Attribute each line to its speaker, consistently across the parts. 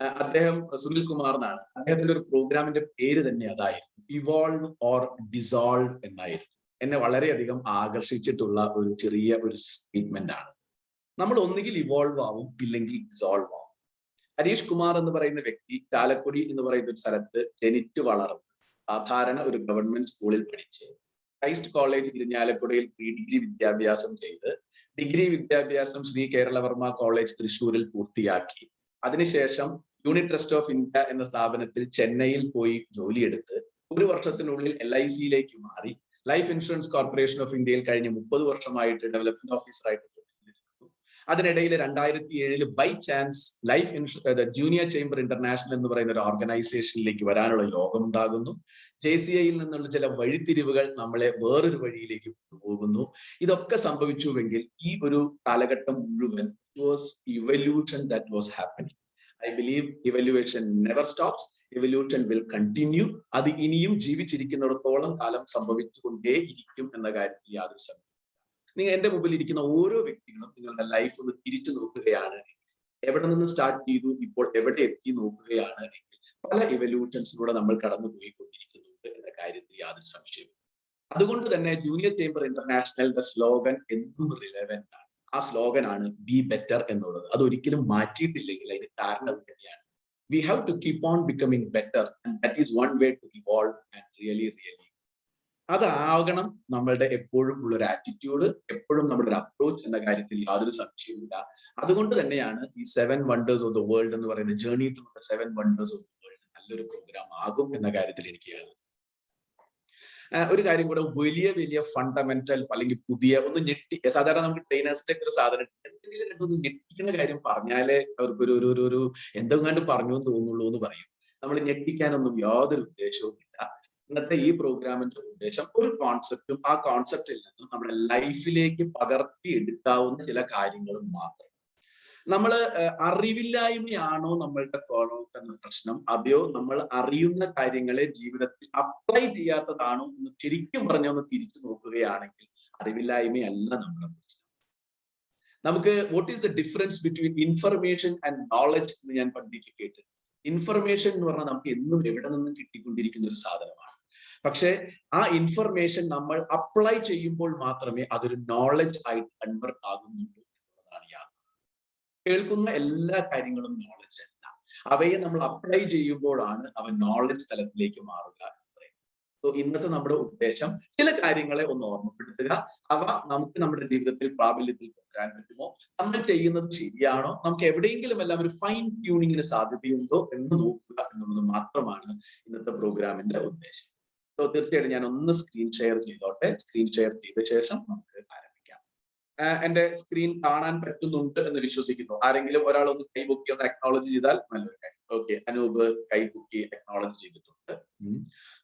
Speaker 1: അദ്ദേഹം സുനിൽ കുമാർ എന്നാണ്. അദ്ദേഹത്തിന്റെ ഒരു പ്രോഗ്രാമിന്റെ പേര് തന്നെ അതായിരുന്നു, ഇവോൾവ് ഓർ ഡിസോൾവ് എന്നായിരുന്നു. എന്നെ വളരെയധികം ആകർഷിച്ചിട്ടുള്ള ഒരു ചെറിയ ഒരു സ്റ്റേറ്റ്മെന്റ് ആണ്. നമ്മൾ ഒന്നുകിൽ ഇവോൾവ് ആവും, ഇല്ലെങ്കിൽ ഡിസോൾവ് ആവും. ഹരീഷ് കുമാർ എന്ന് പറയുന്ന വ്യക്തി ചാലക്കുടി എന്ന് പറയുന്ന ഒരു സ്ഥലത്ത് ജനിച്ചു വളർന്ന് സാധാരണ ഒരു ഗവൺമെന്റ് സ്കൂളിൽ പഠിച്ച് ക്രൈസ്റ്റ് കോളേജ് ഇരിഞ്ഞാലക്കുടയിൽ പ്രീ ഡിഗ്രി വിദ്യാഭ്യാസം ചെയ്ത് ഡിഗ്രി വിദ്യാഭ്യാസം ശ്രീ കേരളവർമ്മ കോളേജ് തൃശ്ശൂരിൽ പൂർത്തിയാക്കി. അതിനുശേഷം യൂണിറ്റ് ട്രസ്റ്റ് ഓഫ് ഇന്ത്യ എന്ന സ്ഥാപനത്തിൽ ചെന്നൈയിൽ പോയി ജോലിയെടുത്ത് 1 വർഷത്തിനുള്ളിൽ LIC മാറി. ലൈഫ് ഇൻഷുറൻസ് കോർപ്പറേഷൻ ഓഫ് ഇന്ത്യയിൽ കഴിഞ്ഞ 30 വർഷമായിട്ട് ഡെവലപ്മെന്റ് ഓഫീസറായിട്ട്. അതിനിടയിൽ 2007 by chance junior chamber international എന്ന് പറയുന്ന ഒരു ഓർഗനൈസേഷനിലേക്ക് വരാനുള്ള യോഗം ഉണ്ടാകുന്നു. JCIയിൽ നിന്നുള്ള ചില വഴിത്തിരിവുകൾ നമ്മളെ വേറൊരു വഴിയിലേക്ക് കൊണ്ടുപോകുന്നു. ഇതൊക്കെ സംഭവിച്ചുവെങ്കിൽ ഈ ഒരു കാലഘട്ടം മുഴുവൻ evolution that was happening. I believe evaluation never stops. Evolution will continue. അത് ഇനിയും ജീവിച്ചിരിക്കുന്നിടത്തോളം കാലം സംഭവിച്ചുകൊണ്ടേയിരിക്കും എന്ന കാര്യത്തിൽ യാതൊരു സംശയവും. നിങ്ങൾ എന്റെ മുമ്പിൽ ഇരിക്കുന്ന ഓരോ വ്യക്തികളും നിങ്ങളുടെ ലൈഫ് ഒന്ന് തിരിച്ചു നോക്കുകയാണ്, എവിടെ നിന്ന് സ്റ്റാർട്ട് ചെയ്തു ഇപ്പോൾ എവിടെ എത്തി നോക്കുകയാണ് എങ്കിൽ പല എവല്യൂഷൻസിലൂടെ നമ്മൾ കടന്നു പോയിക്കൊണ്ടിരിക്കുന്നുണ്ട് എന്ന കാര്യത്തിൽ യാതൊരു സംശയവും. അതുകൊണ്ട് തന്നെ ജൂനിയർ ചേംബർ ഇന്റർനാഷണലിന്റെ സ്ലോഗൻ എന്നും റിലവന്റ് ആണ്. ആ സ്ലോഗൻ ആണ് ബി ബെറ്റർ എന്നുള്ളത്. അതൊരിക്കലും മാറ്റിയിട്ടില്ലെങ്കിൽ അതിന് കാരണം തന്നെയാണ്. We have to keep on becoming better and that is one way to evolve and really അതാകണം നമ്മളുടെ എപ്പോഴും ഉള്ള ഒരു ആറ്റിറ്റ്യൂഡ്, എപ്പോഴും നമ്മുടെ ഒരു അപ്രോച്ച് എന്ന കാര്യത്തിൽ യാതൊരു സംശയവുമില്ല. അതുകൊണ്ട് തന്നെയാണ് ഈ 7 വണ്ടേഴ്സ് ഓഫ് ദ വേൾഡ് എന്ന് പറയുന്ന journey through the 7 wonders of the world നല്ലൊരു പ്രോഗ്രാം ആകും എന്ന കാര്യത്തിൽ എനിക്ക് ഒരു കാര്യം കൂടെ, വലിയ ഫണ്ടമെന്റൽ അല്ലെങ്കിൽ പുതിയ ഒന്ന് ഞെട്ടി, സാധാരണ നമുക്ക് ട്രെയിനേഴ്സിന്റെ ഒക്കെ ഒരു സാധനം എന്തെങ്കിലും ഞെട്ടിക്കുന്ന കാര്യം പറഞ്ഞാലേ അവർക്ക് ഒരു എന്തെങ്ങാണ്ട് പറഞ്ഞു എന്ന് തോന്നുള്ളൂ എന്ന് പറയും. നമ്മൾ ഞെട്ടിക്കാനൊന്നും യാതൊരു ഉദ്ദേശവും ഇല്ല. ഇന്നത്തെ ഈ പ്രോഗ്രാമിന്റെ ഉദ്ദേശം ഒരു കോൺസെപ്റ്റും ആ കോൺസെപ്റ്റിൽ നിന്നും നമ്മുടെ ലൈഫിലേക്ക് പകർത്തി എടുക്കാവുന്ന ചില കാര്യങ്ങളും മാത്രം. നമ്മൾ അറിവില്ലായ്മയാണോ നമ്മളുടെ എന്ന പ്രശ്നം, അതെയോ നമ്മൾ അറിയുന്ന കാര്യങ്ങളെ ജീവിതത്തിൽ അപ്ലൈ ചെയ്യാത്തതാണോ എന്ന് ശരിക്കും പറഞ്ഞൊന്ന് തിരിച്ചു നോക്കുകയാണെങ്കിൽ അറിവില്ലായ്മയല്ല നമ്മുടെ പ്രശ്നം. നമുക്ക് what is the difference between information and knowledge എന്ന് ഞാൻ പണ്ടിക്ക് കേട്ടു. ഇൻഫർമേഷൻ എന്ന് പറഞ്ഞാൽ നമുക്ക് എന്നും എവിടെ നിന്നും കിട്ടിക്കൊണ്ടിരിക്കുന്ന ഒരു സാധനമാണ്. പക്ഷെ ആ ഇൻഫർമേഷൻ നമ്മൾ അപ്ലൈ ചെയ്യുമ്പോൾ മാത്രമേ അതൊരു നോളജ് ആയിട്ട് കൺവെർട്ട് ആകുന്നുള്ളൂ എന്നുള്ളതാണ് യാതൊരു. കേൾക്കുന്ന എല്ലാ കാര്യങ്ങളും നോളജ് അല്ല, അവയെ നമ്മൾ അപ്ലൈ ചെയ്യുമ്പോഴാണ് അവ നോളജ് തലത്തിലേക്ക് മാറുക എന്ന് പറയുന്നത്. സോ ഇന്നത്തെ നമ്മുടെ ഉദ്ദേശം ചില കാര്യങ്ങളെ ഒന്ന് ഓർമ്മപ്പെടുത്തുക. അവ നമുക്ക് നമ്മുടെ ജീവിതത്തിൽ പ്രാബല്യത്തിൽ കൊണ്ടുവരാൻ പറ്റുമോ, നമ്മൾ ചെയ്യുന്നത് ശരിയാണോ, നമുക്ക് എവിടെയെങ്കിലും എല്ലാം ഒരു ഫൈൻ ട്യൂണിങ്ങിന് സാധ്യതയുണ്ടോ എന്ന് നോക്കുക എന്നുള്ളത് മാത്രമാണ് ഇന്നത്തെ പ്രോഗ്രാമിന്റെ ഉദ്ദേശം. സോ തീർച്ചയായിട്ടും ഞാൻ ഒന്ന് സ്ക്രീൻ ഷെയർ ചെയ്തോട്ടെ. സ്ക്രീൻ ഷെയർ ചെയ്ത ശേഷം നമുക്ക് ആരംഭിക്കാം. എന്റെ സ്ക്രീൻ കാണാൻ പറ്റുന്നുണ്ട് എന്ന് വിശ്വസിക്കുന്നു. ആരെങ്കിലും ഒരാൾ ഒന്ന് കൈ പൊക്കി ഒന്ന് അക്നോളജ് ചെയ്താൽ നല്ലൊരു കാര്യം. ഓക്കെ, അനൂപ് കൈ പൊക്കി അക്നോളജ് ചെയ്തിട്ടുണ്ട്.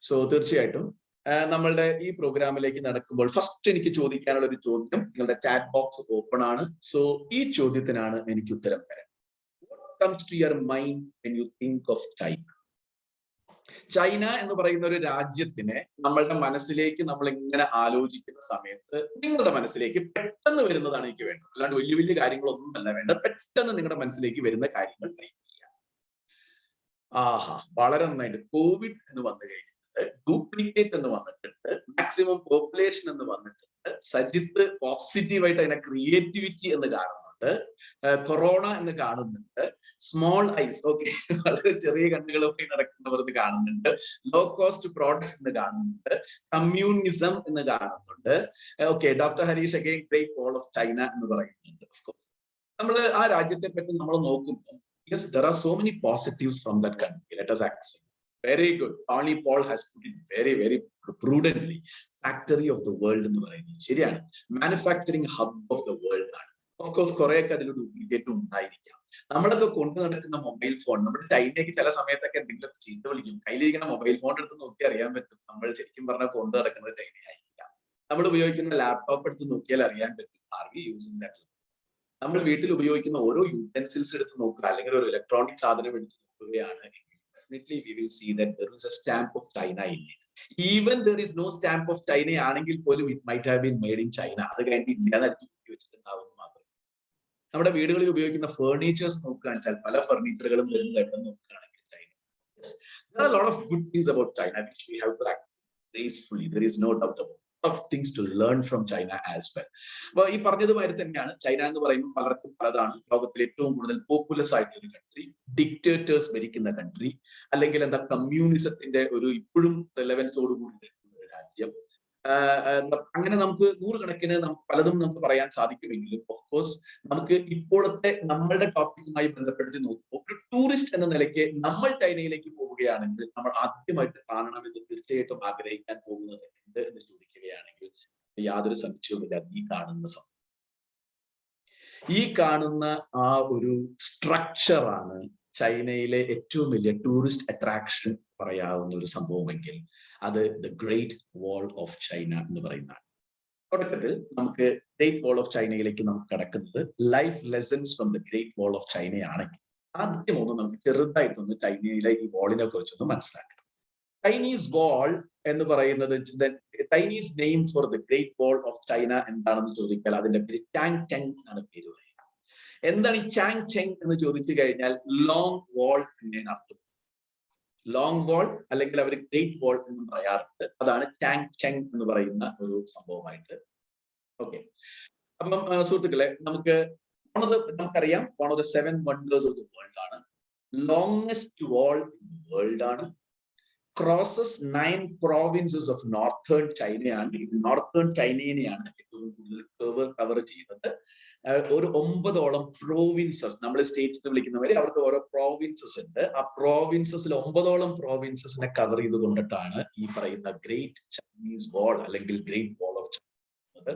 Speaker 1: സോ തീർച്ചയായിട്ടും നമ്മളുടെ ഈ പ്രോഗ്രാമിലേക്ക് നടക്കുമ്പോൾ ഫസ്റ്റ് എനിക്ക് ചോദിക്കാനുള്ള ഒരു ചോദ്യം, നിങ്ങളുടെ ചാറ്റ് ബോക്സ് ഓപ്പൺ ആണ്. സോ ഈ ചോദ്യത്തിനാണ് എനിക്ക് ഉത്തരം തരാൻ. What comes to your mind when you think of China? China എന്ന് പറയുന്ന ഒരു രാജ്യത്തിനെ നമ്മളുടെ മനസ്സിലേക്ക് നമ്മൾ ഇങ്ങനെ ആലോചിക്കുന്ന സമയത്ത് നിങ്ങളുടെ മനസ്സിലേക്ക് പെട്ടെന്ന് വരുന്നതാണ് എനിക്ക് വേണ്ടത്. അല്ലാണ്ട് വലിയ കാര്യങ്ങളൊന്നും അല്ല വേണ്ടത്. പെട്ടെന്ന് നിങ്ങളുടെ മനസ്സിലേക്ക് വരുന്ന കാര്യങ്ങൾ ടൈപ്പ് ചെയ്യാം. വളരെ നന്നായിട്ട്. കോവിഡ് എന്ന് വന്നു കഴിഞ്ഞിട്ടുണ്ട്, ഡ്യൂപ്ലിക്കേറ്റ് എന്ന് വന്നിട്ടുണ്ട്, മാക്സിമം പോപ്പുലേഷൻ എന്ന് വന്നിട്ടുണ്ട്, സജിത്ത് പോസിറ്റീവായിട്ട് അതിനെ ക്രിയേറ്റിവിറ്റി എന്ന് കാണുന്നുണ്ട്, കൊറോണ എന്ന് കാണുന്നുണ്ട്, സ്മോൾ ഐസ്, ഓക്കെ, വളരെ ചെറിയ കണ്ണുകളുമായി നടക്കുന്നവർ എന്ന് കാണുന്നുണ്ട്, ലോ കോസ്റ്റ് പ്രോഡക്ട്സ് എന്ന് കാണുന്നുണ്ട്, കമ്മ്യൂണിസം എന്ന് കാണുന്നുണ്ട്. Okay, doctor Harish again great wall of China എന്ന് പറയുന്നുണ്ട്. ഓഫ് കോഴ്സ് നമ്മൾ ആ രാജ്യത്തെ പറ്റി നമ്മൾ നോക്കുമ്പോൾ yes, there are so many positives from that country. Let us accept. Very good. Only Paul has put it very prudently. Factory of the world എന്ന് പറയുന്നത് ശരിയാണ്. Manufacturing hub of the world ആണ്. ഓഫ് കോഴ്സ് കുറെയൊക്കെ അതിൽ duplicate ഉണ്ടായിരിക്കാം. നമ്മളൊക്കെ കൊണ്ടു നടക്കുന്ന മൊബൈൽ ഫോൺ, നമ്മുടെ ചൈനയ്ക്ക് ചില സമയത്തൊക്കെ എന്തെങ്കിലും ചീത്ത വിളിക്കും. കയ്യിലിരിക്കുന്ന മൊബൈൽ ഫോൺ എടുത്ത് നോക്കി അറിയാൻ പറ്റും നമ്മൾ ശരിക്കും പറഞ്ഞാൽ കൊണ്ടു നടക്കുന്നത് ചൈനയായിരിക്കാം. നമ്മൾ ഉപയോഗിക്കുന്ന ലാപ്ടോപ്പ് എടുത്ത് നോക്കിയാൽ അറിയാൻ പറ്റും ആർ വി യൂസിങ് ദാറ്റ്. നമ്മൾ വീട്ടിൽ ഉപയോഗിക്കുന്ന ഓരോ യൂട്ടൻസിൽസ് എടുത്ത് നോക്കുക, അല്ലെങ്കിൽ ഒരു ഇലക്ട്രോണിക് സാധനം എടുത്ത് നോക്കുകയാണ്, definitely we will see that there is a stamp of China in it. Even there is no stamp of China ആണെങ്കിൽ പോലും it might have been made in China. അത് കഴിഞ്ഞിട്ട് ഇന്ത്യ വെച്ചിട്ടുണ്ടാവുന്നു മാത്രം. നമ്മുടെ വീടുകളിൽ ഉപയോഗിക്കുന്ന ഫർണിച്ചേഴ്സ് നോക്കുകയാണെന്ന് വെച്ചാൽ പല ഫർണിച്ചറുകളും വരുന്നതായിട്ട് നോക്കുകയാണെങ്കിൽ China. Yes. There are a lot of good things about China which we have to act gracefully. There is no doubt about of things to learn from China as well. അപ്പൊ ഈ പറഞ്ഞതുമാതിരി തന്നെയാണ് China എന്ന് പറയുമ്പോൾ പലർക്കും പലതാണ്. ലോകത്തിലെ ഏറ്റവും കൂടുതൽ പോപ്പുലസ് ആയിട്ടുള്ള കൺട്രി, ഡിക്റ്റേറ്റേഴ്സ് ഭരിക്കുന്ന കൺട്രി, അല്ലെങ്കിൽ എന്താ കമ്മ്യൂണിസത്തിന്റെ ഒരു ഇപ്പോഴും റിലവൻസോട് കൂടി നിൽക്കുന്ന ഒരു രാജ്യം. അങ്ങനെ നമുക്ക് നൂറുകണക്കിന് പലതും നമുക്ക് പറയാൻ സാധിക്കുമെങ്കിലും ഓഫ് കോഴ്സ് നമുക്ക് ഇപ്പോഴത്തെ നമ്മളുടെ ടോപ്പിക്കുമായി ബന്ധപ്പെടുത്തി നോക്കുമ്പോൾ ഒരു ടൂറിസ്റ്റ് എന്ന നിലയ്ക്ക് നമ്മൾ ചൈനയിലേക്ക് പോവുകയാണെങ്കിൽ നമ്മൾ ആദ്യമായിട്ട് കാണണമെന്ന് തീർച്ചയായിട്ടും ആഗ്രഹിക്കാൻ പോകുന്നത് എന്ത് എന്ന് ചോദിക്കുകയാണെങ്കിൽ യാതൊരു സംശയവുമില്ല, ഈ കാണുന്ന ആ ഒരു സ്ട്രക്ചറാണ് ചൈനയിലെ ഏറ്റവും വലിയ ടൂറിസ്റ്റ് അട്രാക്ഷൻ പറയാവുന്ന ഒരു സംഭവമെങ്കിൽ അത് the great wall of China എന്ന് പറയുന്നതാണ്. തുടക്കത്തിൽ നമുക്ക് ഗ്രേറ്റ് വാൾ ഓഫ് ചൈനയിലേക്ക് നമുക്ക് കടക്കുന്നത് life lessons from the great wall of ചൈനയാണെങ്കിൽ ആദ്യം ഒന്ന് നമുക്ക് ചെറുതായിട്ടൊന്ന് ചൈനയിലെ ഈ വാളിനെ കുറിച്ചൊന്ന് മനസ്സിലാക്കണം. ചൈനീസ് വാൾ എന്ന് പറയുന്നത് Chinese name for the great wall of China എന്താണെന്ന് ചോദിച്ചാൽ അതിന്റെ പേര് ചാങ് ചെങ് എന്നാണ് പേര് പറയുക. എന്താണ് ഈ ചാങ് ചെങ് എന്ന് ചോദിച്ചു കഴിഞ്ഞാൽ ലോങ് വാൾ എന്നാണ് അർത്ഥം. ലോങ് വാൾ അല്ലെങ്കിൽ അവർ ഗ്രേറ്റ് വാൾ എന്ന് പറയാറുണ്ട്. അതാണ് ചാങ് ചെങ് എന്ന് പറയുന്ന ഒരു സംഭവമായിട്ട്. ഓക്കെ, അപ്പം സുഹൃത്തുക്കളെ നമുക്കറിയാം one of the 7 wonders of the world ആണ്. Longest wall in the world ആണ്. ക്രോസസ് 9 പ്രോവിൻസസ് ഓഫ് നോർത്തേൺ ചൈനയാണ്. ഇത് നോർത്തേൺ ചൈനയെയാണ് ഏറ്റവും കൂടുതൽ കവർ ചെയ്യുന്നത്. ഒരു 9ഓളം പ്രോവിൻസസ്, നമ്മൾ സ്റ്റേറ്റ്സ് എന്ന് വിളിക്കുന്നവരെ അവർക്ക് ഓരോ പ്രോവിൻസസ് ഉണ്ട്. ആ പ്രോവിൻസസിൽ 9ഓളം പ്രോവിൻസസിനെ കവർ ചെയ്തുകൊണ്ടിട്ടാണ് ഈ പറയുന്ന ഗ്രേറ്റ് ചൈനീസ് വാൾ അല്ലെങ്കിൽ ഗ്രേറ്റ് വാൾ ഓഫ് ചൈന.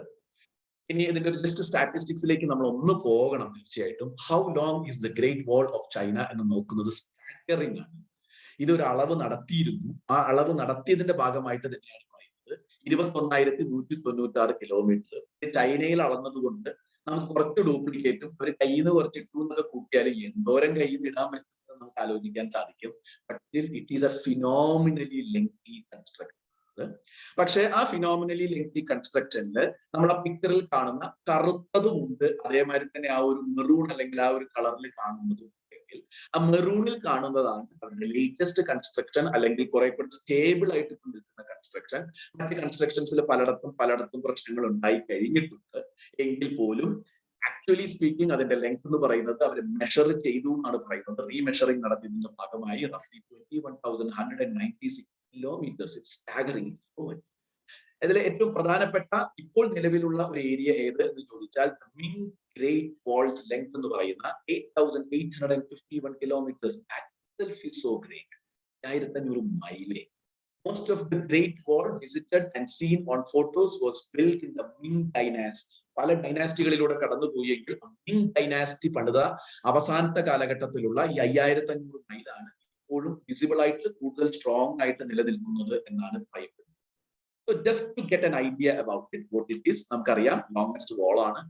Speaker 1: ഇനി ഇതിന്റെ ഒരു ജസ്റ്റ് സ്റ്റാറ്റിസ്റ്റിക്സിലേക്ക് നമ്മൾ ഒന്ന് പോകണം തീർച്ചയായിട്ടും. How long is the great wall of China എന്ന് നോക്കുന്നത് സ്റ്റാഗറിംഗ് ആണ്. ഇതൊരു അളവ് നടത്തിയിരുന്നു. ആ അളവ് നടത്തിയതിന്റെ ഭാഗമായിട്ട് തന്നെയാണ് പറയുന്നത് 21,196 കിലോമീറ്റർ. ചൈനയിൽ അളന്നതുകൊണ്ട് നമുക്ക് കുറച്ച് ഡ്യൂപ്ലിക്കേറ്റും ഒരു കയ്യിൽ നിന്ന് കുറച്ച് ഇട്ടു എന്നൊക്കെ കൂട്ടിയാൽ എന്തോരം കയ്യിൽ നിന്ന് ഇടാൻ പറ്റുന്നത് നമുക്ക് ആലോചിക്കാൻ സാധിക്കും. But it is a phenomenally lengthy construction. പക്ഷെ ആ ഫിനോമിനലി ലെങ്തി കൺസ്ട്രക്ഷനില് നമ്മൾ ആ പിക്ചറിൽ കാണുന്ന കറുത്തതുമുണ്ട്, അതേമാതിരി തന്നെ ആ ഒരു മെറൂൺ അല്ലെങ്കിൽ ആ ഒരു കളറിൽ കാണുന്നതും ആ മെറൂണിൽ കാണുന്നതാണ് അവരുടെ ലേറ്റസ്റ്റ് കൺസ്ട്രക്ഷൻ അല്ലെങ്കിൽ കുറെ കൂടി സ്റ്റേബിൾ ആയിട്ട് നിൽക്കുന്ന കൺസ്ട്രക്ഷൻ. മറ്റ് കൺസ്ട്രക്ഷൻസിൽ പലയിടത്തും പ്രശ്നങ്ങൾ ഉണ്ടായി കഴിഞ്ഞിട്ടുണ്ട് എങ്കിൽ പോലും ആക്ച്വലി സ്പീക്കിംഗ് അതിന്റെ ലെങ്ത് എന്ന് പറയുന്നത് അവർ മെഷർ ചെയ്തു എന്നാണ് പറയുന്നത്. റീമെഷറിംഗ് നടത്തിയതിന്റെ ഭാഗമായി റഫ്ലി 21,196 കിലോമീറ്റേഴ്സ്. ഇറ്റ്സ് സ്റ്റാഗറിംഗ്. അതിലെ ഏറ്റവും പ്രധാനപ്പെട്ട ഇപ്പോൾ നിലവിലുള്ള ഒരു ഏരിയ ഏത് എന്ന് ചോദിച്ചാൽ മിങ് ഗ്രേറ്റ് വാൾസ് ലെങ്ത് എന്ന് പറയുന്ന 8,851 kilometres. That itself is so great. 1500 മൈലേ. Most of the Great Wall visited and seen on photos was built in the Ming Dynasty. പല ഡൈനാസ്റ്റികളിലൂടെ കടന്നുപോയെങ്കിൽ മിങ് ഡൈനാസ്റ്റി പണിത അവസാനത്തെ കാലഘട്ടത്തിലുള്ള ഈ 5,500 മൈലാണ് ഇപ്പോഴും വിസിബിൾ ആയിട്ട് കൂടുതൽ സ്ട്രോങ് ആയിട്ട് നിലനിൽക്കുന്നത് എന്നാണ് പറയപ്പെടുന്നത്. So just to get an idea about it, what it is, നമുക്കറിയാം ലോങ്സ്റ്റ് വാൾ ആണ്.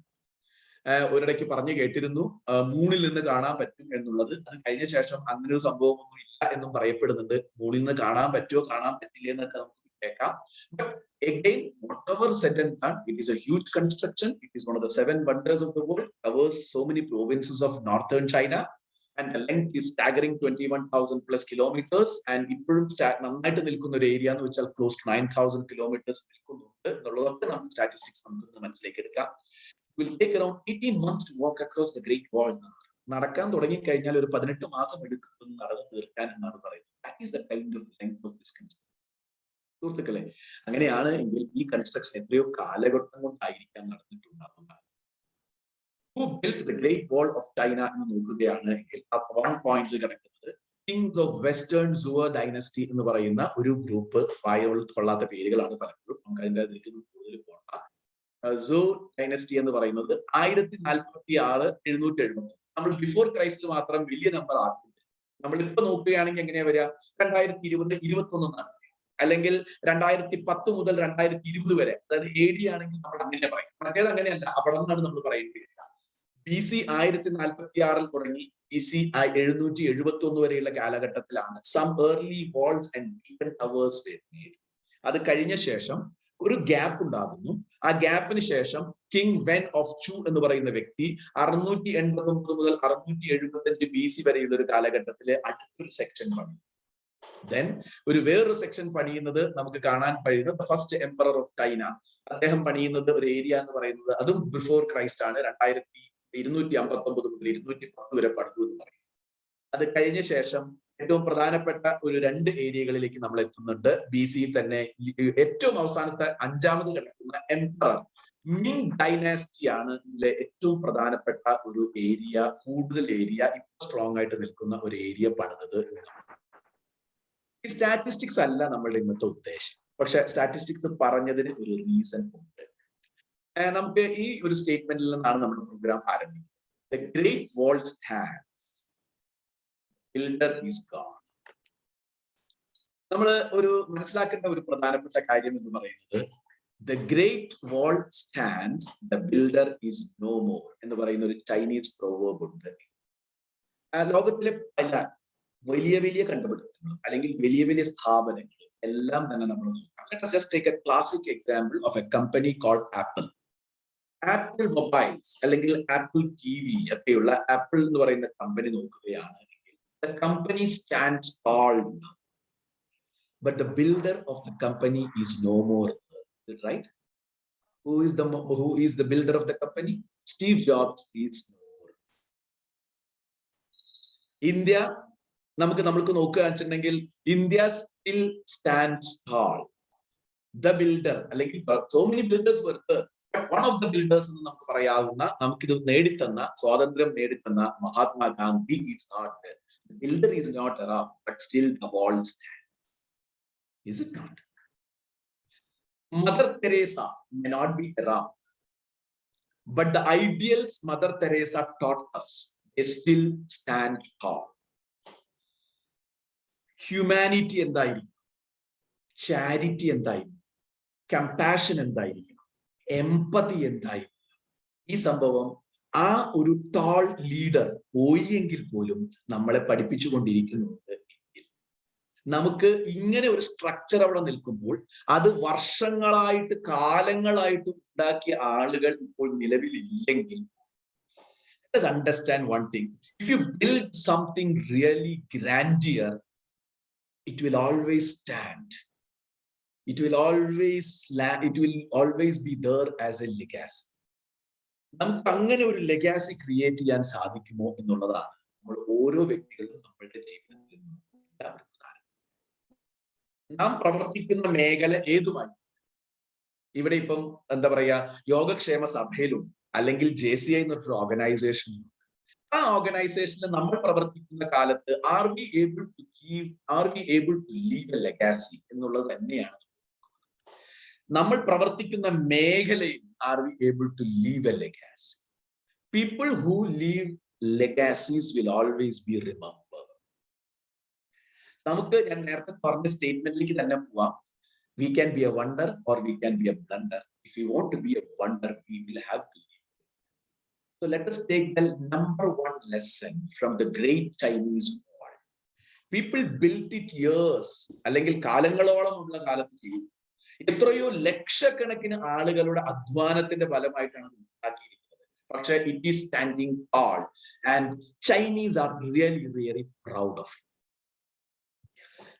Speaker 1: ഒരിടയ്ക്ക് പറഞ്ഞു കേട്ടിരുന്നു മൂണിൽ നിന്ന് കാണാൻ പറ്റും എന്നുള്ളത്. അത് കഴിഞ്ഞ ശേഷം അങ്ങനെ ഒരു സംഭവം ഒന്നും ഇല്ല എന്നും പറയപ്പെടുന്നുണ്ട്. മൂണിൽ നിന്ന് കാണാൻ പറ്റുമോ കാണാൻ പറ്റില്ല എന്നൊക്കെ നമുക്ക് കേൾക്കാം. But again, whatever said and done, it is a huge construction. It is one of the 7 wonders of the world. Covers so many provinces of northern China. And the length is staggering 21,000 plus kilometers. And ഇപ്പോഴും നന്നായിട്ട് നിൽക്കുന്ന ഒരു area എന്ന് വെച്ചാൽ close to 9,000 kilometres നിൽക്കുന്നുണ്ട് എന്നുള്ളതൊക്കെ നമുക്ക് statistics നമുക്ക് മനസ്സിലേക്ക് എടുക്കാം. It will take around 18 months to walk across the Great Wall. നടക്കാൻ തുടങ്ങി കഴിഞ്ഞാൽ ഒരു 18 മാസം എടുക്കും നടന്നു തീർക്കാൻ എന്നാണ് പറയുന്നത്. That is the kind of length of this construction. സുഹൃത്തുക്കളെ, അങ്ങനെയാണ് എങ്കിൽ ഈ കൺസ്ട്രക്ഷൻ എത്രയോ കാലഘട്ടം കൊണ്ടായിരിക്കാം നടന്നിട്ടുണ്ടാവുക. Who built the Great Wall of China എന്ന് നോക്കുകയാണ് എങ്കിൽ ആ 1 പോയിന്റിൽ കിടക്കുന്നത് കിങ്സ് ഓഫ് വെസ്റ്റേൺ സുവർ ഡൈനസ്റ്റി എന്ന് പറയുന്ന ഒരു ഗ്രൂപ്പ്. വായോൾ കൊള്ളാത്ത പേരുകളാണ് പലപ്പോഴും. നമുക്ക് അതിന്റെ കൂടുതൽ പോകാം. സോ ഡൈനസ്റ്റി എന്ന് പറയുന്നത് 1046 770. നമ്മൾ ബിഫോർ ക്രൈസ്റ്റ് മാത്രം വലിയ നമ്പർ ആക്കുന്നത്. നമ്മൾ ഇപ്പൊ നോക്കുകയാണെങ്കിൽ എങ്ങനെയാ വരിക? 2020 21 അല്ലെങ്കിൽ 2010 മുതൽ 2020 വരെ, അതായത് AD ആണെങ്കിൽ നമ്മൾ അങ്ങനെ പറയും. മറ്റേത് അങ്ങനെയല്ല, അവിടെ നിന്നാണ് നമ്മൾ പറയേണ്ടി വരിക. BC 1046 തുടങ്ങി BC 771 വരെയുള്ള കാലഘട്ടത്തിലാണ് some early walls and beacon towers were made. അത് കഴിഞ്ഞ ശേഷം ഒരു ഗ്യാപ്പ് ഉണ്ടാകുന്നു. ആ ഗ്യാപ്പിന് ശേഷം കിങ് വെൻ ഓഫ് ചു എന്ന് പറയുന്ന വ്യക്തി 689 മുതൽ 675 BC വരെയുള്ള ഒരു കാലഘട്ടത്തിലെ അടുത്തൊരു സെക്ഷൻ പണി. ദെൻ ഒരു വേറൊരു സെക്ഷൻ പണിയുന്നത് നമുക്ക് കാണാൻ കഴിയുന്നത് ഫസ്റ്റ് എംപറർ ഓഫ് ചൈന. അദ്ദേഹം പണിയുന്നത് ഒരു ഏരിയ എന്ന് പറയുന്നത് അതും ബിഫോർ ക്രൈസ്റ്റ് ആണ്. 2259 മുതൽ 210 വരെ പണിതു എന്ന് പറയും. അത് കഴിഞ്ഞ ശേഷം ഏറ്റവും പ്രധാനപ്പെട്ട ഒരു 2 ഏരിയകളിലേക്ക് നമ്മൾ എത്തുന്നുണ്ട്. BC തന്നെ ഏറ്റവും അവസാനത്തെ 5ാമത് കിടക്കുന്ന എംപറർ മിങ് ഡൈനാസ്റ്റി ആണ് ഇതിലെ ഏറ്റവും പ്രധാനപ്പെട്ട ഒരു ഏരിയ, കൂടുതൽ ഏരിയ ഇപ്പൊ സ്ട്രോങ് ആയിട്ട് നിൽക്കുന്ന ഒരു ഏരിയ പണിതത്. ഈ സ്റ്റാറ്റിസ്റ്റിക്സ് അല്ല നമ്മളുടെ ഇന്നത്തെ ഉദ്ദേശം, പക്ഷെ സ്റ്റാറ്റിസ്റ്റിക്സ് പറഞ്ഞതിന് ഒരു റീസൺ ഉണ്ട്. നമുക്ക് ഈ ഒരു സ്റ്റേറ്റ്മെന്റിൽ നിന്നാണ് നമ്മുടെ പ്രോഗ്രാം ആരംഭിക്കുന്നത്. The Great Wall stands, builder is God. നമ്മൾ ഒരു മനസ്സിലാക്കേണ്ട ഒരു പ്രധാനപ്പെട്ട കാര്യം എന്ന് പറയുന്നത് The Great Wall stands, the builder is no more എന്ന് പറയുന്ന ഒരു ചൈനീസ് പ്രോവേർബ് ഉണ്ട്. ലോകത്തിലെ പല വലിയ വലിയ കണ്ടുപിടുത്തങ്ങൾ അല്ലെങ്കിൽ വലിയ വലിയ സ്ഥാപനങ്ങൾ എല്ലാം തന്നെ നമ്മൾ നോക്കാം. Let us just take a classic example of a company called Apple. Apple mobiles അല്ലെങ്കിൽ ആപ്പിൾ TV ഒക്കെയുള്ള ആപ്പിൾ എന്ന് പറയുന്ന കമ്പനി നോക്കുകയാണെങ്കിൽ the company stands tall now, but the builder of the company is no more. Is it right? Who is the builder of the company? Steve Jobs is no more. India നമ്മൾക്ക് നോക്കുകയാണെന്നുണ്ടെങ്കിൽ India still stands tall. The builder അല്ലെങ്കിൽ so many builders were there, but one of the builders എന്ന് നമുക്ക് പറയാവുന്ന, നമുക്കിത് നേടിത്തന്ന, സ്വാതന്ത്ര്യം നേടിത്തന്ന Mahatma Gandhi is not there. The builder is not around, but still the wall stands. Is it not? Mother Teresa may not be around, but the ideals Mother Teresa taught us, they still stand tall. Humanity എന്തായിരിക്കും, charity എന്തായിരിക്കും, compassion എന്തായിരിക്കണം, empathy എന്തായിരിക്കും, ഈ സംഭവം ആ ഒരു tall leader പോയെങ്കിൽ പോലും നമ്മളെ പഠിപ്പിച്ചുകൊണ്ടിരിക്കുന്നുണ്ട്. നമുക്ക് ഇങ്ങനെ ഒരു സ്ട്രക്ചർ അവിടെ നിൽക്കുമ്പോൾ അത് വർഷങ്ങളായിട്ട് കാലങ്ങളായിട്ട് ഉണ്ടാക്കിയ ആളുകൾ ഇപ്പോൾ നിലവിലില്ലെങ്കിൽ, let us understand one thing. If you build something really grandeur, it will always stand. It will always be there as a legacy. നമുക്ക് അങ്ങനെ ഒരു ലെഗാസി ക്രിയേറ്റ് ചെയ്യാൻ സാധിക്കുമോ എന്നുള്ളതാണ് നമ്മൾ ഓരോ വ്യക്തികളും നമ്മളുടെ ജീവിതത്തിൽ നാം പ്രവർത്തിക്കുന്ന മേഖല ഏതുമായി. ഇവിടെ ഇപ്പം എന്താ പറയാ, യോഗക്ഷേമ സഭയിലും അല്ലെങ്കിൽ JCI എന്നൊരു ഓർഗനൈസേഷനും, ആ ഓർഗനൈസേഷനിൽ നമ്മൾ പ്രവർത്തിക്കുന്ന കാലത്ത് are we able to leave a legacy എന്നുള്ളത് തന്നെയാണ്. നമ്മൾ പ്രവർത്തിക്കുന്ന മേഖലയിൽ are we able to leave a legacy. People who leave legacies will always be remember. നമുക്ക് ഞാൻ നേരത്തെ പറഞ്ഞ സ്റ്റേറ്റ്മെന്റിലേക്ക് തന്നെ പോവാം. We can be a wonder or we can be a blunder. If we want to be a wonder, we will have to. So let us take the number one lesson from the great Chinese wall. People built it years, അല്ലെങ്കിൽ കാലങ്ങളോളം ഉള്ള കാലത്ത് ചെയ്തു. എത്രയോ ലക്ഷക്കണക്കിന് ആളുകളുടെ അധ്വാനത്തിന്റെ ഫലമായിട്ടാണ് ഉണ്ടാക്കിയിരിക്കുന്നത്. പക്ഷേ it is standing tall and Chinese are really proud of it.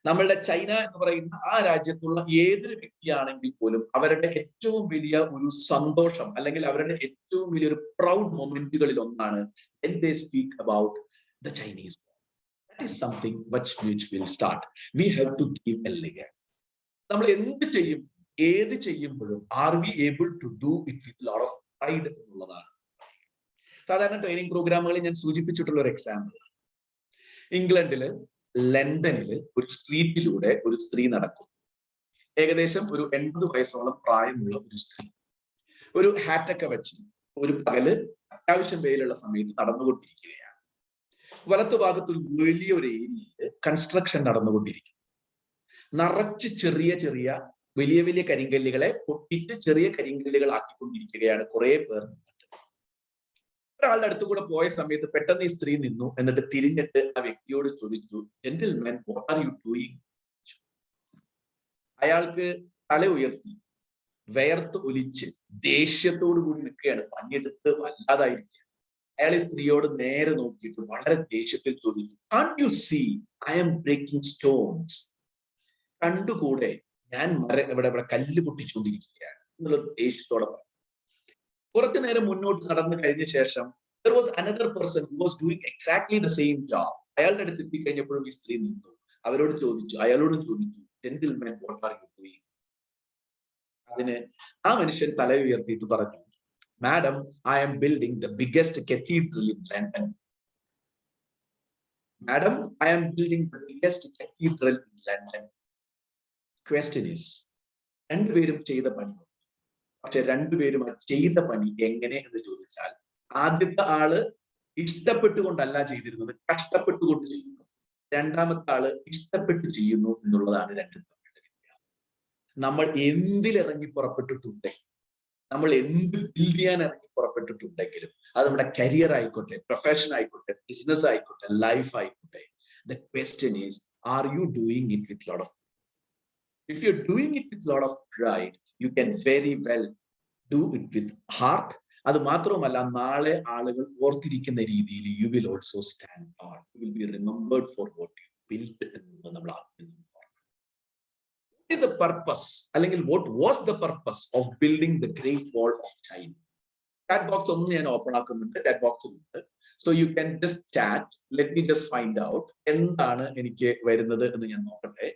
Speaker 1: നമ്മളുടെ ചൈന എന്ന് പറയുന്ന ആ രാജ്യത്തുള്ള ഏതൊരു വ്യക്തിയാണെങ്കിൽ പോലും അവരുടെ ഏറ്റവും വലിയ ഒരു സന്തോഷം അല്ലെങ്കിൽ അവരുടെ ഏറ്റവും വലിയൊരു പ്രൗഡ് മൊമെന്റുകളിൽ ഒന്നാണ് when they speak about the Chinese. That is something which will start. We have to give a legacy. നമ്മൾ എന്ത് ചെയ്യും, ഏത് ചെയ്യുമ്പോഴും are we able to do it with a lot of pride എന്നുള്ളതാണ്. സാധാരണ ട്രെയിനിങ് പ്രോഗ്രാമുകളിൽ ഞാൻ സൂചിപ്പിച്ചിട്ടുള്ള ഒരു എക്സാമ്പിൾ, ഇംഗ്ലണ്ടില് ലണ്ടനില് ഒരു സ്ട്രീറ്റിലൂടെ ഒരു സ്ത്രീ നടക്കും. ഏകദേശം ഒരു 80 വയസ്സോളം പ്രായമുള്ള ഒരു സ്ത്രീ ഒരു ഹാറ്റൊക്കെ വെച്ച് ഒരു പകല് അത്യാവശ്യം വെയിലുള്ള സമയത്ത് നടന്നുകൊണ്ടിരിക്കുകയാണ്. വലത്തു ഭാഗത്ത് ഒരു വലിയൊരു ഏരിയയിൽ കൺസ്ട്രക്ഷൻ നടന്നുകൊണ്ടിരിക്കും. നിറച്ച് ചെറിയ വലിയ കരിങ്കല്ലുകളെ പൊട്ടിച്ച് ചെറിയ കരിങ്കല്ലുകൾ ആക്കിക്കൊണ്ടിരിക്കുകയാണ് കുറെ പേർ. ഒരാളുടെ അടുത്ത് കൂടെ പോയ സമയത്ത് പെട്ടെന്ന് ഈ സ്ത്രീ നിന്നു. എന്നിട്ട് തിരിഞ്ഞിട്ട് ആ വ്യക്തിയോട് ചോദിച്ചു, gentleman what are you doing? അയാൾക്ക് തല ഉയർത്തി. വേർത്ത് ഒലിച്ച് ദേഷ്യത്തോടു കൂടി നിൽക്കുകയാണ്, പണിയെടുത്ത് വല്ലാതായിരിക്കുക. അയാൾ ഈ സ്ത്രീയോട് നേരെ നോക്കിയിട്ട് വളരെ ദേഷ്യത്തിൽ ചോദിച്ചു, കാൻ't you see I am breaking stones? കണ്ടുകൂടെ ഞാൻ ഇവിടെ കല്ല് പൊട്ടിച്ചുകൊണ്ടിരിക്കുകയാണ് എന്നുള്ള ദേഷ്യത്തോടെ പറഞ്ഞു. കുറച്ചു നേരം മുന്നോട്ട് നടന്നു കഴിഞ്ഞ ശേഷം there was another person who was doing exactly the same job. അയാളുടെ അടുത്ത് എത്തിക്കഴിഞ്ഞപ്പോഴും ഈ സ്ത്രീ നിന്നു. അയാളോടും ചോദിച്ചു, gentleman, what are you doing? അതിന് ആ മനുഷ്യൻ തല ഉയർത്തിയിട്ട് പറഞ്ഞു, Madam, I am building the biggest cathedral in London. Madam, I am building the biggest cathedral in London. Question is, രണ്ടുപേരും ചെയ്ത പണി, പക്ഷെ രണ്ടുപേരും ചെയ്ത പണി എങ്ങനെ എന്ന് ചോദിച്ചാൽ, ആദ്യത്തെ ആള് ഇഷ്ടപ്പെട്ടുകൊണ്ടല്ല ചെയ്തിരുന്നത്, കഷ്ടപ്പെട്ടുകൊണ്ട് ചെയ്യുന്നു. രണ്ടാമത്തെ ആള് ഇഷ്ടപ്പെട്ട് ചെയ്യുന്നു എന്നുള്ളതാണ് രണ്ടും തമ്മിലുള്ള വ്യത്യാസം. നമ്മൾ എന്തിലിറങ്ങി പുറപ്പെട്ടിട്ടുണ്ടെങ്കിൽ, നമ്മൾ എന്ത് ബിൽഡ് ചെയ്യാൻ ഇറങ്ങി പുറപ്പെട്ടിട്ടുണ്ടെങ്കിലും, അത് നമ്മുടെ കരിയർ ആയിക്കോട്ടെ, പ്രൊഫഷൻ ആയിക്കോട്ടെ, ബിസിനസ് ആയിക്കോട്ടെ, ലൈഫ് ആയിക്കോട്ടെ, the question is, are you doing it with lot of pride? If you're doing it with lot of pride, you can very well do it with heart. അത് മാത്രമല്ല, നാളെ ആളുകൾ ഓർത്തിരിക്കുന്ന രീതിയിൽ you will also stand tall. You will be remembered for what you built എന്ന് നമ്മൾ ആദ്യം. What is the purpose, അല്ലെങ്കിൽ what was the purpose of building the Great Wall of China? Chat box ഒന്ന് ഞാൻ ഓപ്പൺ ആക്കുന്നുണ്ട്, chat box ഉണ്ട്. So you can just chat. Let me just find out എന്താണ് എനിക്ക് വരുന്നത് എന്ന് ഞാൻ നോക്കട്ടെ.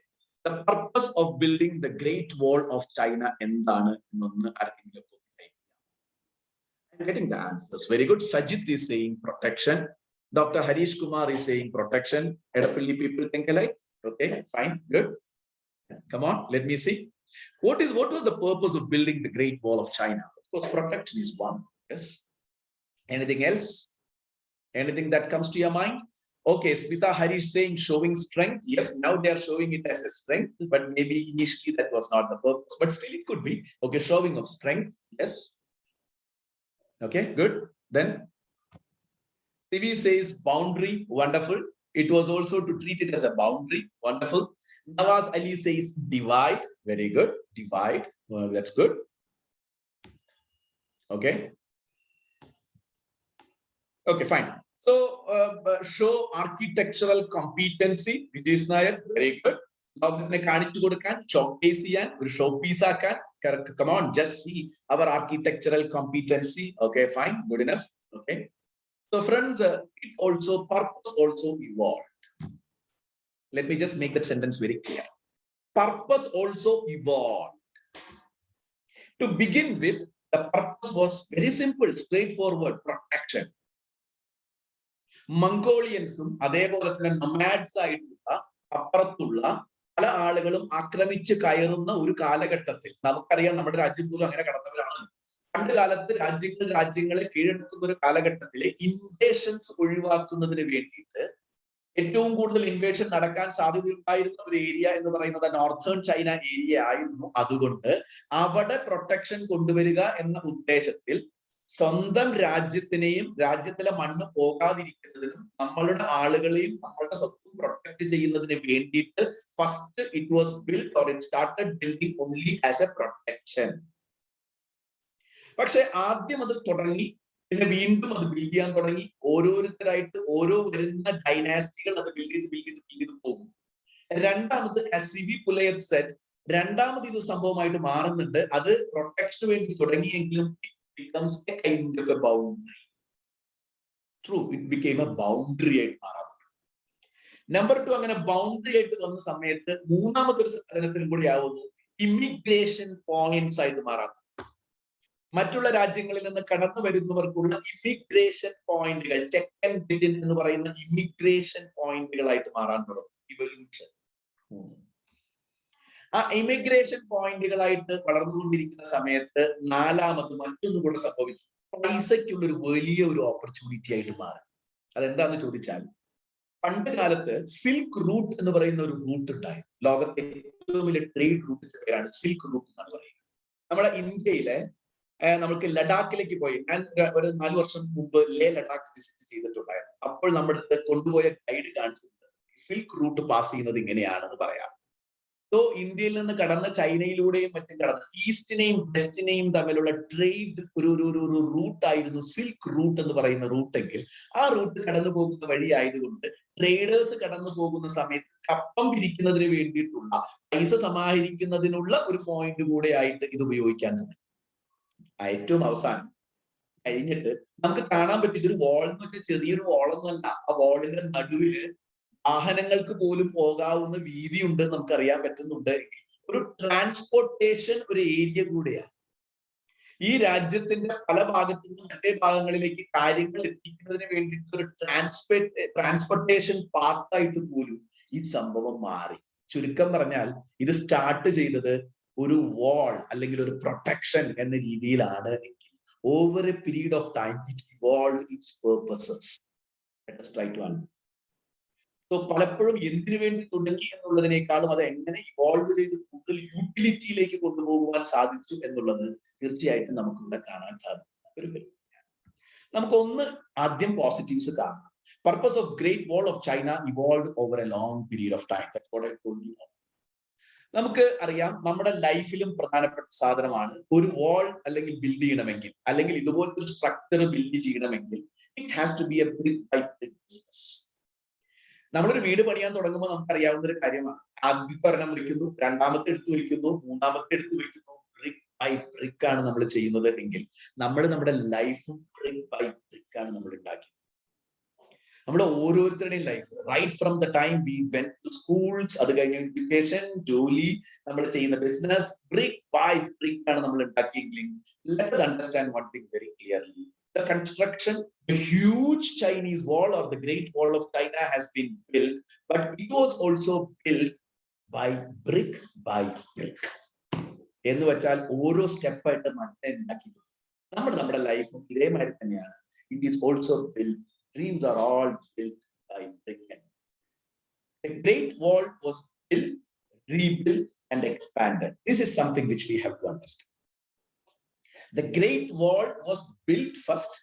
Speaker 1: The purpose of building the Great Wall of China എന്താണ് എന്നൊന്ന് ആർക്കെങ്കിലും. I'm getting the answers. Very good. Sajit is saying protection. Dr. Harish Kumar is saying protection. Edapalli people think alike. Okay, fine, good. Come on, let me see. What was the purpose of building the Great Wall of China? Of course, protection is one. Yes. Anything else? Anything that comes to your mind? Okay, Smita Harish saying showing strength. Yes, now they are showing it as a strength, but maybe initially that was not the purpose, but still it could be. Okay, showing of strength. Yes. Okay, good. Then Sivi says boundary. Wonderful. It was also to treat it as a boundary. Wonderful. Nawaz Ali says divide. Very good. Divide. Well, that's good. Okay. Okay, fine. So show architectural competency. Vijay Nair. Very good. Showcase ചെയ്യാൻ, showpiece ആക്കാൻ. Come on, just see our architectural competency. Okay, fine, good enough. Okay. So friends, purpose also evolved. Let me just make that sentence very clear. Purpose also evolved. To begin with, the purpose was very simple, straightforward, protection. മംഗോളിയൻസും അതേപോലെ തന്നെ nomads ആയിട്ടുള്ള അപ്പുറത്തുള്ള പല ആളുകളും ആക്രമിച്ച് കയറുന്ന ഒരു കാലഘട്ടത്തിൽ, നമുക്കറിയാം നമ്മുടെ രാജ്യം പോലും അങ്ങനെ കടന്നവരാണ്. പണ്ട് കാലത്ത് രാജ്യങ്ങളെ കീഴടക്കുന്ന ഒരു കാലഘട്ടത്തിലെ ഇൻവേഷൻസ് ഒഴിവാക്കുന്നതിന് വേണ്ടിയിട്ട് ഏറ്റവും കൂടുതൽ ഇൻവേഷൻ നടക്കാൻ സാധ്യതയുണ്ടായിരുന്ന ഒരു ഏരിയ എന്ന് പറയുന്നത് നോർത്തേൺ ചൈന ഏരിയ ആയിരുന്നു. അതുകൊണ്ട് അവിടെ പ്രൊട്ടക്ഷൻ കൊണ്ടുവരിക എന്ന ഉദ്ദേശത്തിൽ സ്വന്തം രാജ്യത്തിനെയും രാജ്യത്തിലെ മണ്ണ് പോകാതിരിക്കുന്നതിനും നമ്മളുടെ ആളുകളെയും നമ്മളുടെ സ്വത്തും പ്രൊട്ടക്ട് ചെയ്യുന്നതിന് വേണ്ടിയിട്ട് first it was build or it started building only as A protection. പക്ഷെ ആദ്യം അത് തുടങ്ങി, പിന്നെ വീണ്ടും അത് ബിൽഡ് ചെയ്യാൻ തുടങ്ങി. ഓരോരുത്തരായിട്ട് ഓരോ വരുന്ന ഡൈനാസ്റ്റികൾ അത് ബിൽഡ് ചെയ്ത് പോകും. രണ്ടാമത് സിവി പുലയത്ത് സെറ്റ്, രണ്ടാമത് ഇത് സംഭവമായിട്ട് മാറുന്നുണ്ട്. അത് പ്രൊട്ടക്ഷന് വേണ്ടി തുടങ്ങിയെങ്കിലും becomes a kind of a boundary. True, it became a boundary ആയിട്ട് മാറാം. നമ്പർ 2, അങ്ങനെ ബൗണ്ടറി ആയിട്ട് വന്ന സമയത്ത് മൂന്നാമത്തെ ഒരു സാധനത്തിനും കൂടി ആവുന്നു, ഇമിഗ്രേഷൻ പോയിന്റ്സ് ആയിട്ട് മാറാം. മറ്റുള്ള രാജ്യങ്ങളിൽ നിന്ന് കടന്നു വരുന്നവർക്കുള്ള ഇമിഗ്രേഷൻ പോയിന്റുകൾ, ചെക്ക് ആൻഡ് ബ്രിഡൻ എന്ന് പറയുന്ന ഇമിഗ്രേഷൻ പോയിന്റുകളായിട്ട് മാറാൻ തുടങ്ങും. ഇവല്യൂഷൻ. ആ ഇമിഗ്രേഷൻ പോയിന്റുകളായിട്ട് വളർന്നുകൊണ്ടിരിക്കുന്ന സമയത്ത് നാലാമത് മറ്റൊന്നും കൂടെ സംഭവിച്ചു. പൈസയ്ക്കുള്ള ഒരു വലിയ ഒരു ഓപ്പർച്യൂണിറ്റി ആയിട്ട് മാറി. അതെന്താന്ന് ചോദിച്ചാൽ, പണ്ട് കാലത്ത് സിൽക്ക് റൂട്ട് എന്ന് പറയുന്ന ഒരു റൂട്ട് ഉണ്ടായിരുന്നു. ലോകത്തെ ഏറ്റവും വലിയ ട്രേഡ് റൂട്ടിന്റെ പേരാണ് സിൽക്ക് റൂട്ട് എന്നാണ് പറയുന്നത്. നമ്മുടെ ഇന്ത്യയിലെ നമുക്ക് ലഡാക്കിലേക്ക് പോയി, ഞാൻ ഒരു 4 വർഷം മുമ്പ് ലഡാക്ക് വിസിറ്റ് ചെയ്തിട്ടുണ്ടായിരുന്നു. അപ്പോൾ നമ്മുടെ കൊണ്ടുപോയ ഗൈഡ് കാണിച്ചിട്ടുണ്ട് സിൽക്ക് റൂട്ട് പാസ് ചെയ്യുന്നത് ഇങ്ങനെയാണെന്ന് പറയാം. സോ ഇന്ത്യയിൽ നിന്ന് കടന്ന് ചൈനയിലൂടെയും മറ്റും കടന്ന് ഈസ്റ്റിനെയും വെസ്റ്റിനെയും തമ്മിലുള്ള ട്രേഡ് ഒരു റൂട്ടായിരുന്നു സിൽക്ക് റൂട്ട് എന്ന് പറയുന്ന റൂട്ടെങ്കിൽ ആ റൂട്ട് കടന്നു പോകുന്ന വഴി ആയതുകൊണ്ട് ട്രേഡേഴ്സ് കടന്നു പോകുന്ന സമയത്ത് കപ്പം പിരിക്കുന്നതിന് വേണ്ടിയിട്ടുള്ള പൈസ സമാഹരിക്കുന്നതിനുള്ള ഒരു പോയിന്റ് കൂടെ ആയിട്ട് ഇത് ഉപയോഗിക്കാൻ തുടങ്ങി. ഏറ്റവും അവസാനം കഴിഞ്ഞിട്ട് നമുക്ക് കാണാൻ പറ്റും ഇതൊരു വാൾ എന്ന് വെച്ചാൽ ചെറിയൊരു വാളൊന്നുമല്ല. ആ വാളിന്റെ നടുവില് വാഹനങ്ങൾക്ക് പോലും പോകാവുന്ന വീതി ഉണ്ട് നമുക്ക് അറിയാൻ പറ്റുന്നുണ്ട്. ഒരു ട്രാൻസ്പോർട്ടേഷൻ ഒരു ഏരിയ കൂടെയാണ്. ഈ രാജ്യത്തിന്റെ പല ഭാഗത്തു നിന്നും മറ്റേ ഭാഗങ്ങളിലേക്ക് കാര്യങ്ങൾ എത്തിക്കുന്നതിന് വേണ്ടിയിട്ട് ഒരു ട്രാൻസ്പോർട്ടേഷൻ പാർട്ടായിട്ട് പോലും ഈ സംഭവം മാറി. ചുരുക്കം പറഞ്ഞാൽ ഇത് സ്റ്റാർട്ട് ചെയ്തത് ഒരു വാൾ അല്ലെങ്കിൽ ഒരു പ്രൊട്ടക്ഷൻ എന്ന രീതിയിലാണ് എങ്കിൽ over a period of time it evolved its purposes. Let us try to understand. So പലപ്പോഴും എന്തിനു വേണ്ടി തുടങ്ങി എന്നുള്ളതിനേക്കാളും അത് എങ്ങനെ ഇവോൾവ് ചെയ്ത് കൂടുതൽ യൂട്ടിലിറ്റിയിലേക്ക് കൊണ്ടുപോകുവാൻ സാധിച്ചു എന്നുള്ളത് തീർച്ചയായിട്ടും നമുക്കിവിടെ കാണാൻ സാധിക്കുന്ന ഒരു പരിപാടിയാണ്. നമുക്കൊന്ന് ആദ്യം പോസിറ്റീവ്സ് കാണാം. Purpose of Great Wall of China evolved over a long period of time. That's what I told you. നമുക്ക് അറിയാം നമ്മുടെ ലൈഫിലും പ്രധാനപ്പെട്ട സാധനമാണ് ഒരു വാൾ അല്ലെങ്കിൽ ബിൽഡ് ചെയ്യണമെങ്കിൽ, അല്ലെങ്കിൽ ഇതുപോലത്തെ ഒരു സ്ട്രക്ചർ ബിൽഡ് ചെയ്യണമെങ്കിൽ it has to be a brick by brick business. നമ്മളൊരു വീട് പണിയാൻ തുടങ്ങുമ്പോൾ നമുക്കറിയാവുന്ന ഒരു കാര്യമാണ്. ആദ്യത്തെ ഒരെണ്ണം വയ്ക്കുന്നു, രണ്ടാമത്തെ എടുത്തു വയ്ക്കുന്നു, മൂന്നാമത്തെ എടുത്തു വയ്ക്കുന്നു. ബ്രിക്ക് ബൈ ബ്രിക്ക് ആണ് നമ്മൾ ചെയ്യുന്നത് എങ്കിൽ നമ്മുടെ ലൈഫും ബ്രിക്ക് ബൈ ബ്രിക്ക് ആണ് നമ്മൾ ഉണ്ടാക്കി. നമ്മുടെ ഓരോരുത്തരുടെയും life right from the time we went to schools, അത് കഴിഞ്ഞ എഡ്യൂക്കേഷൻ, ജോലി, നമ്മൾ ചെയ്യുന്ന ബിസിനസ്, ബ്രിക്ക് ബൈ ബ്രിക്ക് ആണ് നമ്മൾ ഉണ്ടാക്കിയെങ്കിൽ let us understand one thing very clearly. The construction, the huge Chinese wall or the Great Wall of China has been built, but it was also built by brick by brick. എന്ന് വെച്ചാൽ ഓരോ സ്റ്റെപ്പായിട്ട് ഉണ്ടാക്കി. നമ്മുടെ ലൈഫും ഇതേമാതിരി തന്നെയാണ്. It is also built. Dreams are all built by brick. The Great Wall was built, rebuilt, and expanded. This is something which we have to understand. The Great Wall was built first,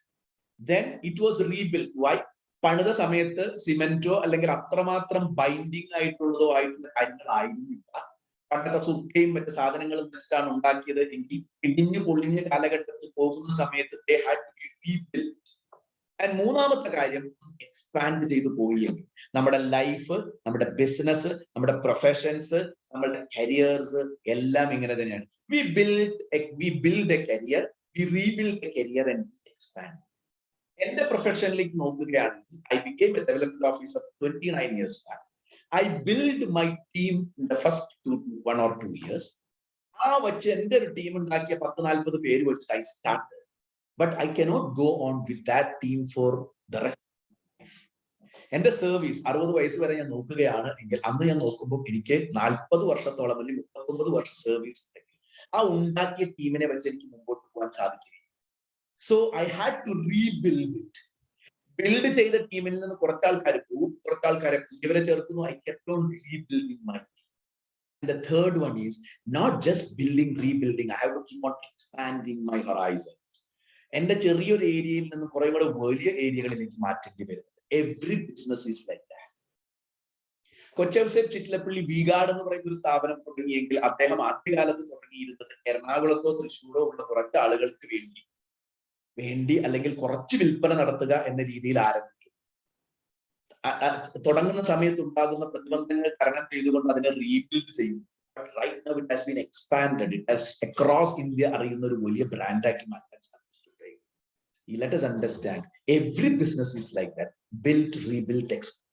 Speaker 1: then it was rebuilt. Why? പണിത സമയത്ത് സിമെന്റോ അല്ലെങ്കിൽ അത്രമാത്രം binding ആയിട്ടുള്ളതോ ആയിട്ടുള്ള കാര്യങ്ങളായിരുന്നില്ല. പണ്ടത്തെ സുക്കയും മറ്റു സാധനങ്ങളും വെച്ചിട്ടാണ് ഉണ്ടാക്കിയത് എങ്കിൽ ഇടിഞ്ഞു പൊളിഞ്ഞ കാലഘട്ടത്തിൽ പോകുന്ന സമയത്ത് they had to be rebuilt. And മൂന്നാമത്തെ കാര്യം എക്സ്പാൻഡ് ചെയ്തു പോയെങ്കിൽ നമ്മുടെ ലൈഫ്, നമ്മുടെ ബിസിനസ്, നമ്മുടെ പ്രൊഫഷൻസ്, നമ്മുടെ കരിയേഴ്സ് എല്ലാം ഇങ്ങനെ തന്നെയാണ്. We build a career, we rebuild a career and expand. എന്റെ പ്രൊഫഷനിലേക്ക് നോക്കുകയാണെങ്കിൽ I became a development officer 29 years back. I built my team in the first 1 or 2 years. ആ വെച്ച് എന്റെ ഒരു ടീം ഉണ്ടാക്കിയ 10-40 പേര് വെച്ചിട്ട് I started. But I cannot go on with that team for the rest of my life. എന്റെ service 60 വയസ്സ് വരെ ഞാൻ നോക്കുകയാണ് എങ്കിൽ അന്ന് ഞാൻ നോക്കുമ്പോൾ എനിക്ക് 40 വർഷത്തോളം അല്ലെങ്കിൽ 39 വർഷം സർവീസ് ഉണ്ടെങ്കിൽ ആ ഉണ്ടാക്കിയ ടീമിനെ വെച്ച് എനിക്ക് മുമ്പോട്ട് പോകാൻ സാധിക്കില്ല. So I had to rebuild it. Build ചെയ്ത ടീമിൽ നിന്ന് കുറച്ച് ആൾക്കാർ പോകും, കുറച്ച് ആൾക്കാരെ പുതിയവരെ ചേർക്കുന്നു. I kept on rebuilding my team. The third one is not just building, rebuilding. I have to keep on expanding my horizons. എന്റെ ചെറിയൊരു ഏരിയയിൽ നിന്ന് കുറെ കൂടെ വലിയ ഏരിയകളിലേക്ക് മാറ്റേണ്ടി വരുന്നത്. Every business is like that. Kochouseph Chittilappilly V-Guard എന്ന് പറയുന്ന ഒരു സ്ഥാപനം തുടങ്ങിയെങ്കിൽ അദ്ദേഹം ആദ്യകാലത്ത് തുടങ്ങിയിരുന്നത് എറണാകുളത്തോ തൃശ്ശൂരോ ഉള്ള കുറച്ച് ആളുകൾക്ക് വേണ്ടി അല്ലെങ്കിൽ കുറച്ച് വിൽപ്പന നടത്തുക എന്ന രീതിയിൽ ആരംഭിക്കും. തുടങ്ങുന്ന സമയത്ത് ഉണ്ടാകുന്ന പ്രതിബന്ധങ്ങൾ തരണം ചെയ്തുകൊണ്ട് അതിനെ റീബിൽഡ് ചെയ്യും. Right now it has been expanded. It has across India അറിയുന്ന ഒരു വലിയ ബ്രാൻഡാക്കി മാറ്റാൻ സാധിക്കും. Let us understand, every business is like that. Built, rebuilt, expand.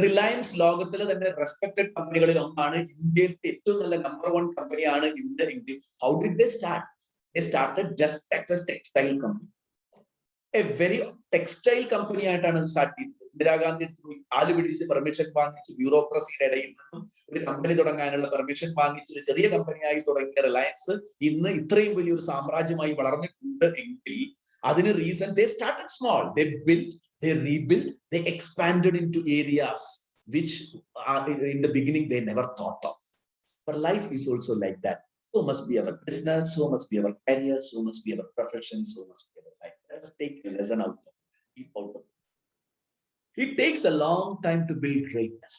Speaker 1: Reliance ലോകത്തിലെ തന്നെ റെസ്പെക്ടഡ് കമ്പനികളിൽ ഒന്നാണ്. ഇന്ത്യയിലെ ഏറ്റവും നല്ല നമ്പർ 1 കമ്പനിയാണ് India. How did they start? They started just as a textile company. A very textile company ആയിട്ടാണ് സ്റ്റാർട്ട് ചെയ്തത്. ഇന്ദിരാഗാന്ധി കാല് പിടിച്ച് പെർമിഷൻ വാങ്ങിച്ച് ബ്യൂറോക്രസിയുടെ ഇടയിൽ നിന്നും ഒരു കമ്പനി തുടങ്ങാനുള്ള പെർമിഷൻ വാങ്ങിച്ച് ഒരു ചെറിയ കമ്പനിയായി തുടങ്ങിയ റിലയൻസ് ഇന്ന് ഇത്രയും വലിയൊരു സാമ്രാജ്യമായി വളർന്നിട്ടുണ്ട് എങ്കിൽ അതിന് reason they started small. They built, they rebuilt, they expanded into areas which in the beginning they never thought of. But life is also like that. So must be our business, so must be our career, so must be our profession, so must be our life. Let's take a lesson out of it. It takes a long time to build greatness.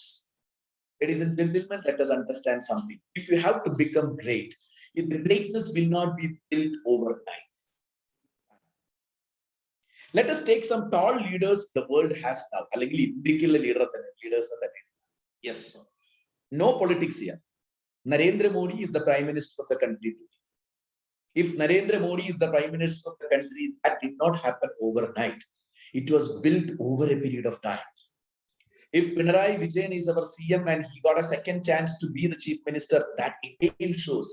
Speaker 1: Ladies and gentlemen, let us understand something. If you have to become great, the greatness will not be built overnight. Let us take some tall leaders the world has now. Leaders. Yes. No politics here. Narendra Modi is the Prime Minister of the country. If Narendra Modi is the Prime Minister of the country, that did not happen overnight. It was built over a period of time. If Pinarayi Vijayan is our CM and he got a second chance to be the Chief Minister, that again shows.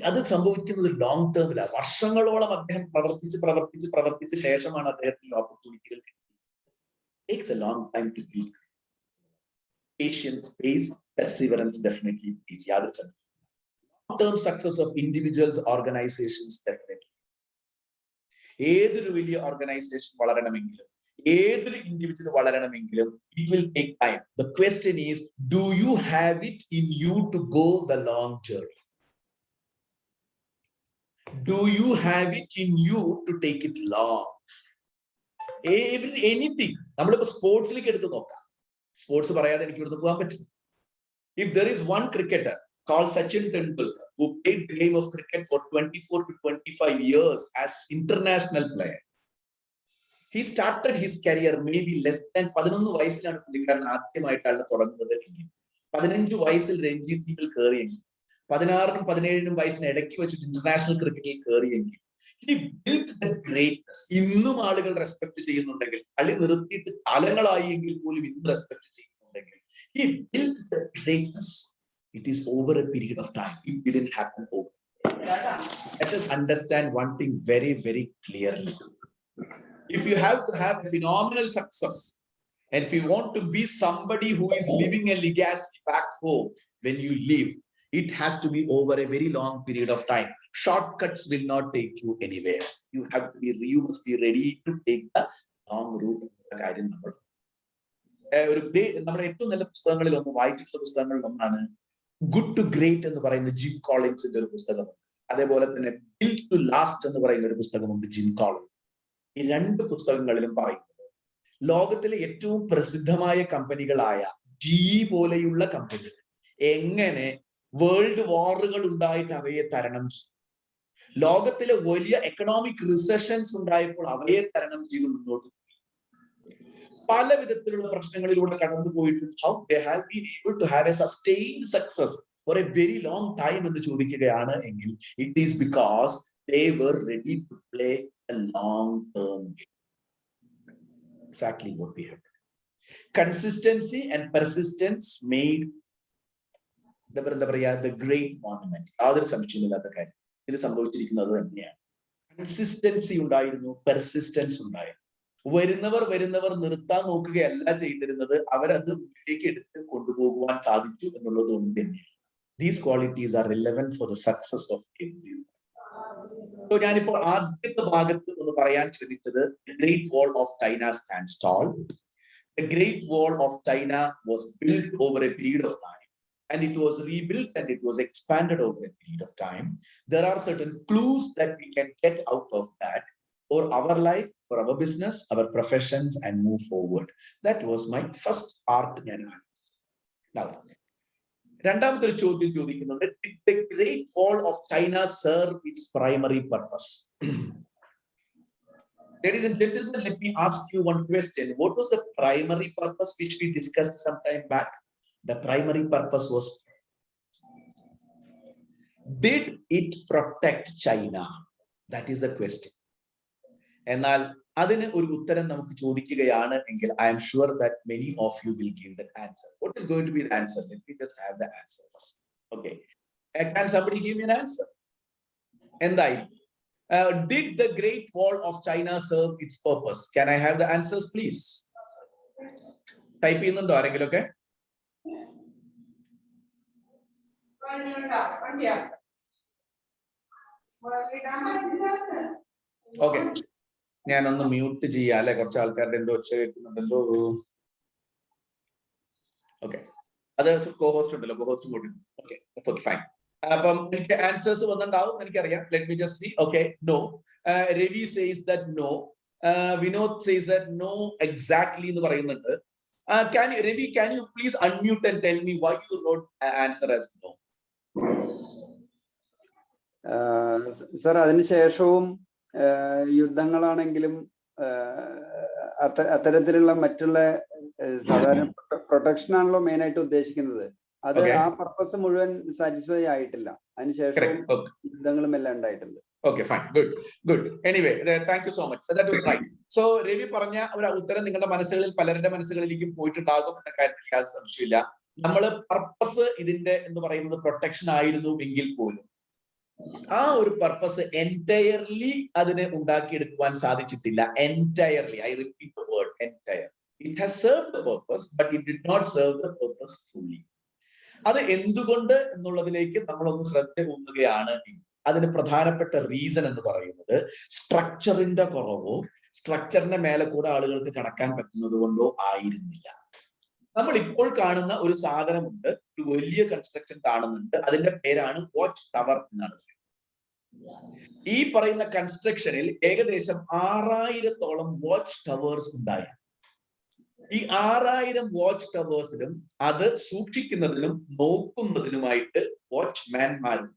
Speaker 1: അത് സംഭവിക്കുന്നത് long ടേമിലാണ്. വർഷങ്ങളോളം അദ്ദേഹം പ്രവർത്തിച്ച് ശേഷമാണ് അദ്ദേഹത്തിന് ഓപ്പർച്യൂണിറ്റികൾ കിട്ടുന്നത്. Takes a long time to build. Patience, pace, perseverance definitely is. Long-term success of individuals, organizations definitely. ഏതൊരു വലിയ ഓർഗനൈസേഷൻ വളരണമെങ്കിലും, ഏതൊരു individual വളരണമെങ്കിലും, it will take time. The question is, do you have it in you to go the long journey? Do you have it in you to take it long? Anything. നമ്മളിപ്പോ സ്പോർട്സിലേക്ക് എടുത്ത് നോക്കാം. Sports പറയാതെ എനിക്ക് ഇവിടുന്ന് പോകാൻ പറ്റും. If there is one cricketer called Sachin Tendulkar who played the game of cricket for 24 to 25 years as international player, he started his career maybe less than 11 വയസ്സിലാണ് പുള്ളിക്കാരൻ ആദ്യമായിട്ടാണ് തുടങ്ങുന്നത് എങ്കിൽ 15 വയസ്സിൽ രഞ്ജി ടീമിൽ കയറിയെങ്കിൽ 16നും 17നും വയസ്സിന് ഇടയ്ക്ക് വെച്ചിട്ട് ഇന്റർനാഷണൽ ക്രിക്കറ്റിൽ കയറിയെങ്കിൽ he built the greatness. ഇന്നും ആളുകൾ റെസ്പെക്ട് ചെയ്യുന്നുണ്ടെങ്കിൽ, കളി നിർത്തിയിട്ട് കാലങ്ങളായി എങ്കിൽ പോലും ഇന്ന് റെസ്പെക്ട് ചെയ്യുന്നുണ്ടെങ്കിൽ, he built the greatness. It is over a period of time. It didn't happen over. Let us understand one thing very, very clearly. If you have to have a phenomenal success, and if you want to be somebody who is living a legacy back home when you leave, it has to be over a very long period of time. Shortcuts will not take you anywhere. You must be ready to take the long route. നമ്മുടെ ഏറ്റവും നല്ല പുസ്തകങ്ങളിൽ ഒന്ന് വായിച്ചിട്ടുള്ള പുസ്തകങ്ങളിൽ ഒന്നാണ് good to great എന്ന് പറയുന്ന ജിം കോളിൻസിന്റെ ഒരു പുസ്തകമുണ്ട്. അതേപോലെ തന്നെ ബിൽഡ് ടു ലാസ്റ്റ് എന്ന് പറയുന്ന ഒരു പുസ്തകമുണ്ട് ജിം കോളിൻസ്. ഈ രണ്ട് പുസ്തകങ്ങളിലും പറയുന്നത് ലോകത്തിലെ ഏറ്റവും പ്രസിദ്ധമായ കമ്പനികളായ GE പോലെയുള്ള കമ്പനികൾ എങ്ങനെ വേൾഡ് വാറുകൾ ഉണ്ടായിട്ട് അവയെ തരണം ചെയ്തു, ലോകത്തിലെ വലിയ എക്കണോമിക് റിസഷൻസ് ഉണ്ടായപ്പോൾ അവയെ തരണം ചെയ്ത് മുന്നോട്ട് പോയി, പല വിധത്തിലുള്ള പ്രശ്നങ്ങളിലൂടെ കടന്നു പോയിട്ട് how they have been able to have a sustained success for a very long time എന്ന് ചോദിക്കുകയാണ് എങ്കിൽ it is because they were ready to play a long term game. Exactly what we have. Consistency and persistence made the great monument. യാതൊരു സംശയമില്ലാത്ത കാര്യം ഇത് സംഭവിച്ചിരിക്കുന്നത് തന്നെയാണ്. Consistency ഉണ്ടായിരുന്നു, പെർസിസ്റ്റൻസ് ഉണ്ടായിരുന്നു. വരുന്നവർ നിർത്താൻ നോക്കുകയല്ല ചെയ്തിരുന്നത്, അവരത് മുന്നിലേക്ക് എടുത്ത് കൊണ്ടുപോകുവാൻ സാധിച്ചു എന്നുള്ളത് കൊണ്ട് തന്നെയാണ്. These qualities are relevant for the success of everyone. So ഞാനിപ്പോൾ ആദ്യത്തെ ഭാഗത്ത് ഒന്ന് പറയാൻ ശ്രമിച്ചത് the Great Wall of China stands tall. The Great Wall of China was built over a period of time, and it was rebuilt and it was expanded over a period of time. There are certain clues that we can get out of that for our life, for our business, our professions, and move forward. That was my first part. Now, രണ്ടാമത്തെ ചോദ്യം ചോദിക്കുന്നത്, did the Great Wall of China serve its primary purpose? Ladies and gentlemen, let me ask you one question. What was the primary purpose which we discussed some time back? The primary purpose was, did it protect China? That is the question. എന്നാൽ അതിന് ഒരു ഉത്തരം നമുക്ക് ചോദിക്കുകയാണ് എങ്കിൽ I am sure that many of you will give that answer. What is going to be the answer? Let me just have the answer first. Okay. Can somebody give me an answer? എന്തായിരിക്കും? Did the Great Wall of China serve its purpose? Can I have the answers, please? Type ചെയ്യുന്നുണ്ടോ ആരെങ്കിലും ഒക്കെ? Okay. ഞാനൊന്ന് mute ചെയ്യാം അല്ലെ, കുറച്ച് ആൾക്കാരുടെ എന്തോ ഒച്ച കേൾക്കുന്നുണ്ടല്ലോ. ഓക്കെ, അത് കോഹോസ്റ്റ് ഉണ്ടല്ലോ, കോഹോസ്റ്റ് കൂട്ടി. Okay fine. അപ്പം എനിക്ക് ആൻസേഴ്സ് വന്നിട്ടുണ്ടാവും എനിക്കറിയാം. Let me just see. Okay, no. Ravi says that no. Vinod says that no exactly എന്ന് പറയുന്നുണ്ട്. Ravi, can you please unmute and tell me why you wrote answer as no?
Speaker 2: Sir, അതിനുശേഷവും യുദ്ധങ്ങളാണെങ്കിലും അത്തരത്തിലുള്ള മറ്റുള്ള സാധാരണ പ്രൊട്ടക്ഷൻ ആണല്ലോ മെയിൻ ആയിട്ട് ഉദ്ദേശിക്കുന്നത്. അത് ആ പർപ്പസ് മുഴുവൻ സാറ്റിസ്ഫൈ ആയിട്ടില്ല. അതിനുശേഷം യുദ്ധങ്ങളും എല്ലാം ഉണ്ടായിട്ടുണ്ട്.
Speaker 1: Okay, fine, good. Anyway, thank you so much. That was right. So Ravi പറഞ്ഞ ഒരു ഉത്തരം നിങ്ങളുടെ മനസ്സുകളിൽ പലരുടെ മനസ്സുകളിലേക്കും പോയിട്ടുണ്ടാകും എന്ന കാര്യത്തിൽ യാതൊരു സംശയമില്ല. നമ്മൾ പർപ്പസ് ഇതിന്റെ എന്ന് പറയുന്നത് പ്രൊട്ടക്ഷൻ ആയിരുന്നു എങ്കിൽ പോലും ആ ഒരു പർപ്പസ് എൻറ്റയർലി അതിനെ ഉണ്ടാക്കിയെടുക്കുവാൻ സാധിച്ചിട്ടില്ല. Entirely, I repeat the word entire. It has served the purpose but it did not serve the purpose fully. അത് എന്തുകൊണ്ട് എന്നുള്ളതിലേക്ക് നമ്മളൊന്ന് ശ്രദ്ധ ഊന്നുകയാണ്. അതിന് പ്രധാനപ്പെട്ട റീസൺ എന്ന് പറയുന്നത് സ്ട്രക്ചറിന്റെ കുറവോ സ്ട്രക്ചറിന്റെ മേലെ കൂടെ ആളുകൾക്ക് കടക്കാൻ പറ്റുന്നത് കൊണ്ടോ ആയിരുന്നില്ല. നമ്മൾ ഇപ്പോൾ കാണുന്ന ഒരു സാധനമുണ്ട്, ഒരു വലിയ കൺസ്ട്രക്ഷൻ കാണുന്നുണ്ട്, അതിന്റെ പേരാണ് വാച്ച് ടവർ എന്നാണ്. ഈ പറയുന്ന കൺസ്ട്രക്ഷനിൽ ഏകദേശം 6000-ഓളം വാച്ച് ടവേഴ്സ് ഉണ്ടായി. ഈ 6000 വാച്ച് ടവേഴ്സിലും അത് സൂക്ഷിക്കുന്നതിനും നോക്കുന്നതിനുമായിട്ട് വാച്ച്മാൻമാരുണ്ട്.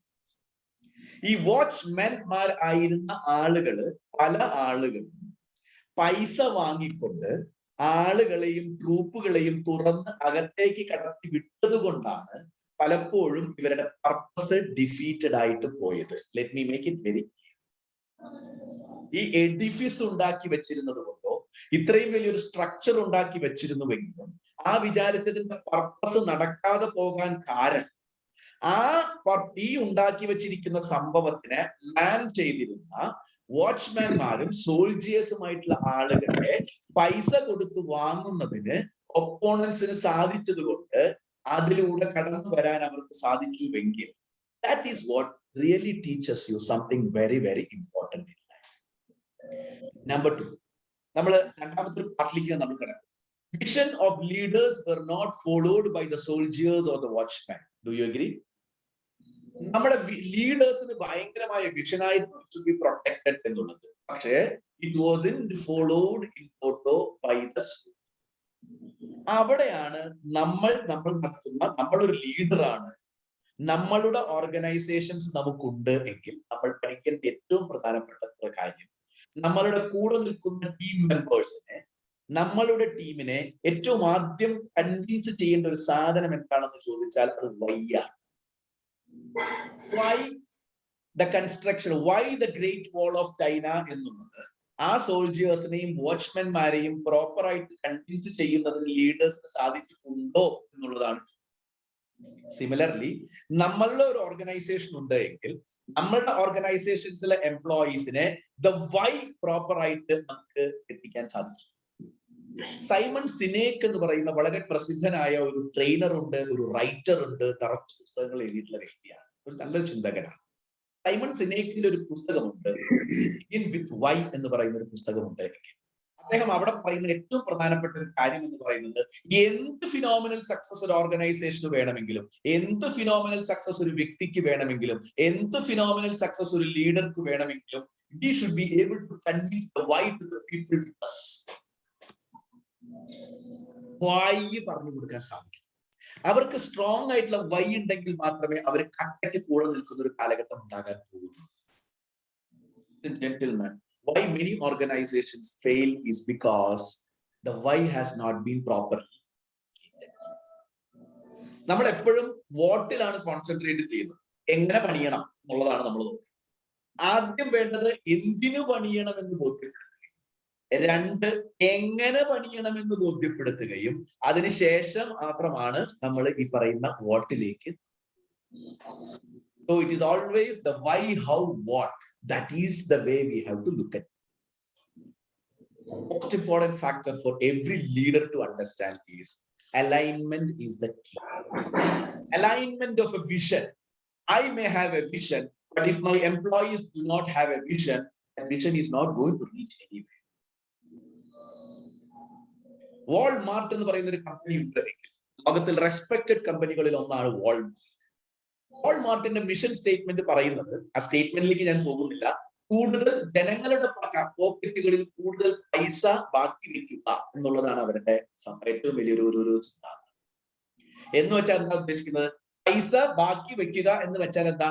Speaker 1: ഈ വാച്ച്മാൻമാർ ആയിരുന്ന ആളുകള് പല ആളുകളും പൈസ വാങ്ങിക്കൊണ്ട് ആളുകളെയും ട്രൂപ്പുകളെയും തുറന്ന് അകത്തേക്ക് കടത്തി വിട്ടത് കൊണ്ടാണ് പലപ്പോഴും ഇവരുടെ പർപ്പസ് ഡിഫീറ്റഡ് ആയിട്ട് പോയത്. Let me make it very clear. ഈ എഡിഫിസ് ഉണ്ടാക്കി വെച്ചിരുന്നത് കൊണ്ടോ ഇത്രയും വലിയൊരു സ്ട്രക്ചർ ഉണ്ടാക്കി വെച്ചിരുന്നുവെങ്കിലും ആ വിചാരിച്ചതിന്റെ പർപ്പസ് നടക്കാതെ പോകാൻ കാരണം ഈ ഉണ്ടാക്കി വെച്ചിരിക്കുന്ന സംഭവത്തിനെ പ്ലാൻ ചെയ്തിരുന്ന വാച്ച്മാൻമാരും സോൾജിയേഴ്സുമായിട്ടുള്ള ആളുകളെ പൈസ കൊടുത്തു വാങ്ങുന്നതിന് ഒപ്പോണൻസിന് സാധിച്ചത് കൊണ്ട് അതിലൂടെ കടന്നു വരാൻ അവർക്ക് സാധിച്ചുവെങ്കിൽ that is what really teaches you something very very important in life. Number 2, നമ്മൾ രണ്ടാമത്തെ ഒരു പാർട്ടിലേക്ക് നമ്മൾ കിടക്കും. Vision of leaders were not followed by the soldiers or the watchmen. Do you agree? നമ്മുടെ ലീഡേഴ്സിന് ഭയങ്കരമായ വിഷനായിരുന്നു ടു ബി പ്രൊട്ടക്റ്റഡ് എന്നുള്ളത്. പക്ഷേ it was in followed in toto by the school. അവിടെയാണ് നമ്മൾ നടത്തുന്ന, നമ്മളൊരു ലീഡറാണ്, നമ്മളുടെ ഓർഗനൈസേഷൻസ് നമുക്കുണ്ട് എങ്കിൽ നമ്മൾ പഠിക്കേണ്ട ഏറ്റവും പ്രധാനപ്പെട്ട കാര്യം നമ്മളുടെ കൂടെ നിൽക്കുന്ന ടീം മെമ്പേഴ്സിനെ, നമ്മളുടെ ടീമിനെ ഏറ്റവും ആദ്യം കൺവിൻസ് ചെയ്യേണ്ട ഒരു സാധനം എന്താണെന്ന് ചോദിച്ചാൽ അത് വൈയാണ്. Why the construction, why the Great Wall of China എന്നുള്ളത് ആ സോൾജിയേഴ്സിനെയും വാച്ച്മാൻമാരെയും പ്രോപ്പർ ആയിട്ട് കൺവിൻസ് ചെയ്യുന്നതിന് ലീഡേഴ്സിന് സാധിച്ചിട്ടുണ്ടോ എന്നുള്ളതാണ്. സിമിലർലി നമ്മളുടെ ഒരു ഓർഗനൈസേഷൻ ഉണ്ട് എങ്കിൽ നമ്മളുടെ ഓർഗനൈസേഷൻസിലെ എംപ്ലോയീസിനെ ദ വൈ പ്രോപ്പർ ആയിട്ട് നമുക്ക് എത്തിക്കാൻ സാധിക്കും. സൈമൺ സിനേക്ക് എന്ന് പറയുന്ന വളരെ പ്രസിദ്ധനായ ഒരു ട്രെയിനർ ഉണ്ട്, ഒരു റൈറ്റർ ഉണ്ട്, നിറച്ച് പുസ്തകങ്ങൾ എഴുതിയിട്ടുള്ള വ്യക്തിയാണ്, ഒരു നല്ലൊരു ചിന്തകനാണ്. സൈമൺ സിനേക്കിന്റെ ഒരു പുസ്തകമുണ്ട്, ഇൻ വിത്ത് വൈ എന്ന് പറയുന്ന ഒരു പുസ്തകമുണ്ട്. അദ്ദേഹം അവിടെ പറയുന്ന ഏറ്റവും പ്രധാനപ്പെട്ട ഒരു കാര്യം എന്ന് പറയുന്നത് എന്ത് ഫിനോമിനൽ സക്സസ് ഒരു ഓർഗനൈസേഷന് വേണമെങ്കിലും, എന്ത് ഫിനോമിനൽ സക്സസ് ഒരു വ്യക്തിക്ക് വേണമെങ്കിലും, എന്ത് ഫിനോമിനൽ സക്സസ് ഒരു ലീഡർക്ക് വേണമെങ്കിലും, we should be able to convince the why to the people with us. Why പറഞ്ഞു കൊടുക്കാൻ സാധിക്കും. അവർക്ക് സ്ട്രോങ് ആയിട്ടുള്ള വൈ ഉണ്ടെങ്കിൽ മാത്രമേ അവർ കട്ടയ്ക്ക് കൂടെ നിൽക്കുന്ന ഒരു കാലഘട്ടം ഉണ്ടാകാൻ പോകുന്നു. Gentlemen, why many organizations fail is because the why has not been properly. നമ്മൾ എപ്പോഴും വോട്ടിലാണ് കോൺസെൻട്രേറ്റ് ചെയ്യുന്നത്, എങ്ങനെ പണിയണം എന്നുള്ളതാണ് നമ്മൾ നോക്കുന്നത്. ആദ്യം വേണ്ടത് എന്തിനു പണിയണം എന്ന് ബോധ്യപ്പെടുത്തുകയും, 2 എങ്ങനെ പണിയണമെന്ന് ബോധ്യപ്പെടുത്തുകയും അതിനുശേഷം മാത്രമാണ് നമ്മൾ ഈ പറയുന്ന വോട്ടിലേക്ക്. So it is always the why, how, what. That is the way we have to look at it. Most important factor for every leader to understand is alignment is the key. Alignment of a vision. I may have a vision, but if my employees do not have a vision, that vision is not going to reach anywhere. Walmart എന്ന് പറയുന്ന ഒരു company ഉണ്ട്, ലോകത്തിൽ respected കമ്പനികളിൽ ഒന്നാണ് Walmart. വാൾമാർട്ടിന്റെ mission statement പറയുന്നത്, ആ സ്റ്റേറ്റ്മെന്റിലേക്ക് ഞാൻ പോകുന്നില്ല, കൂടുതൽ ജനങ്ങളുടെ പോക്കറ്റുകളിൽ കൂടുതൽ പൈസ ബാക്കി വെക്കുക എന്നുള്ളതാണ് അവരുടെ ഏറ്റവും വലിയൊരു ചിന്താഗതി. എന്ന് വെച്ചാൽ എന്താ ഉദ്ദേശിക്കുന്നത്? പൈസ ബാക്കി വെക്കുക എന്ന് വെച്ചാൽ എന്താ?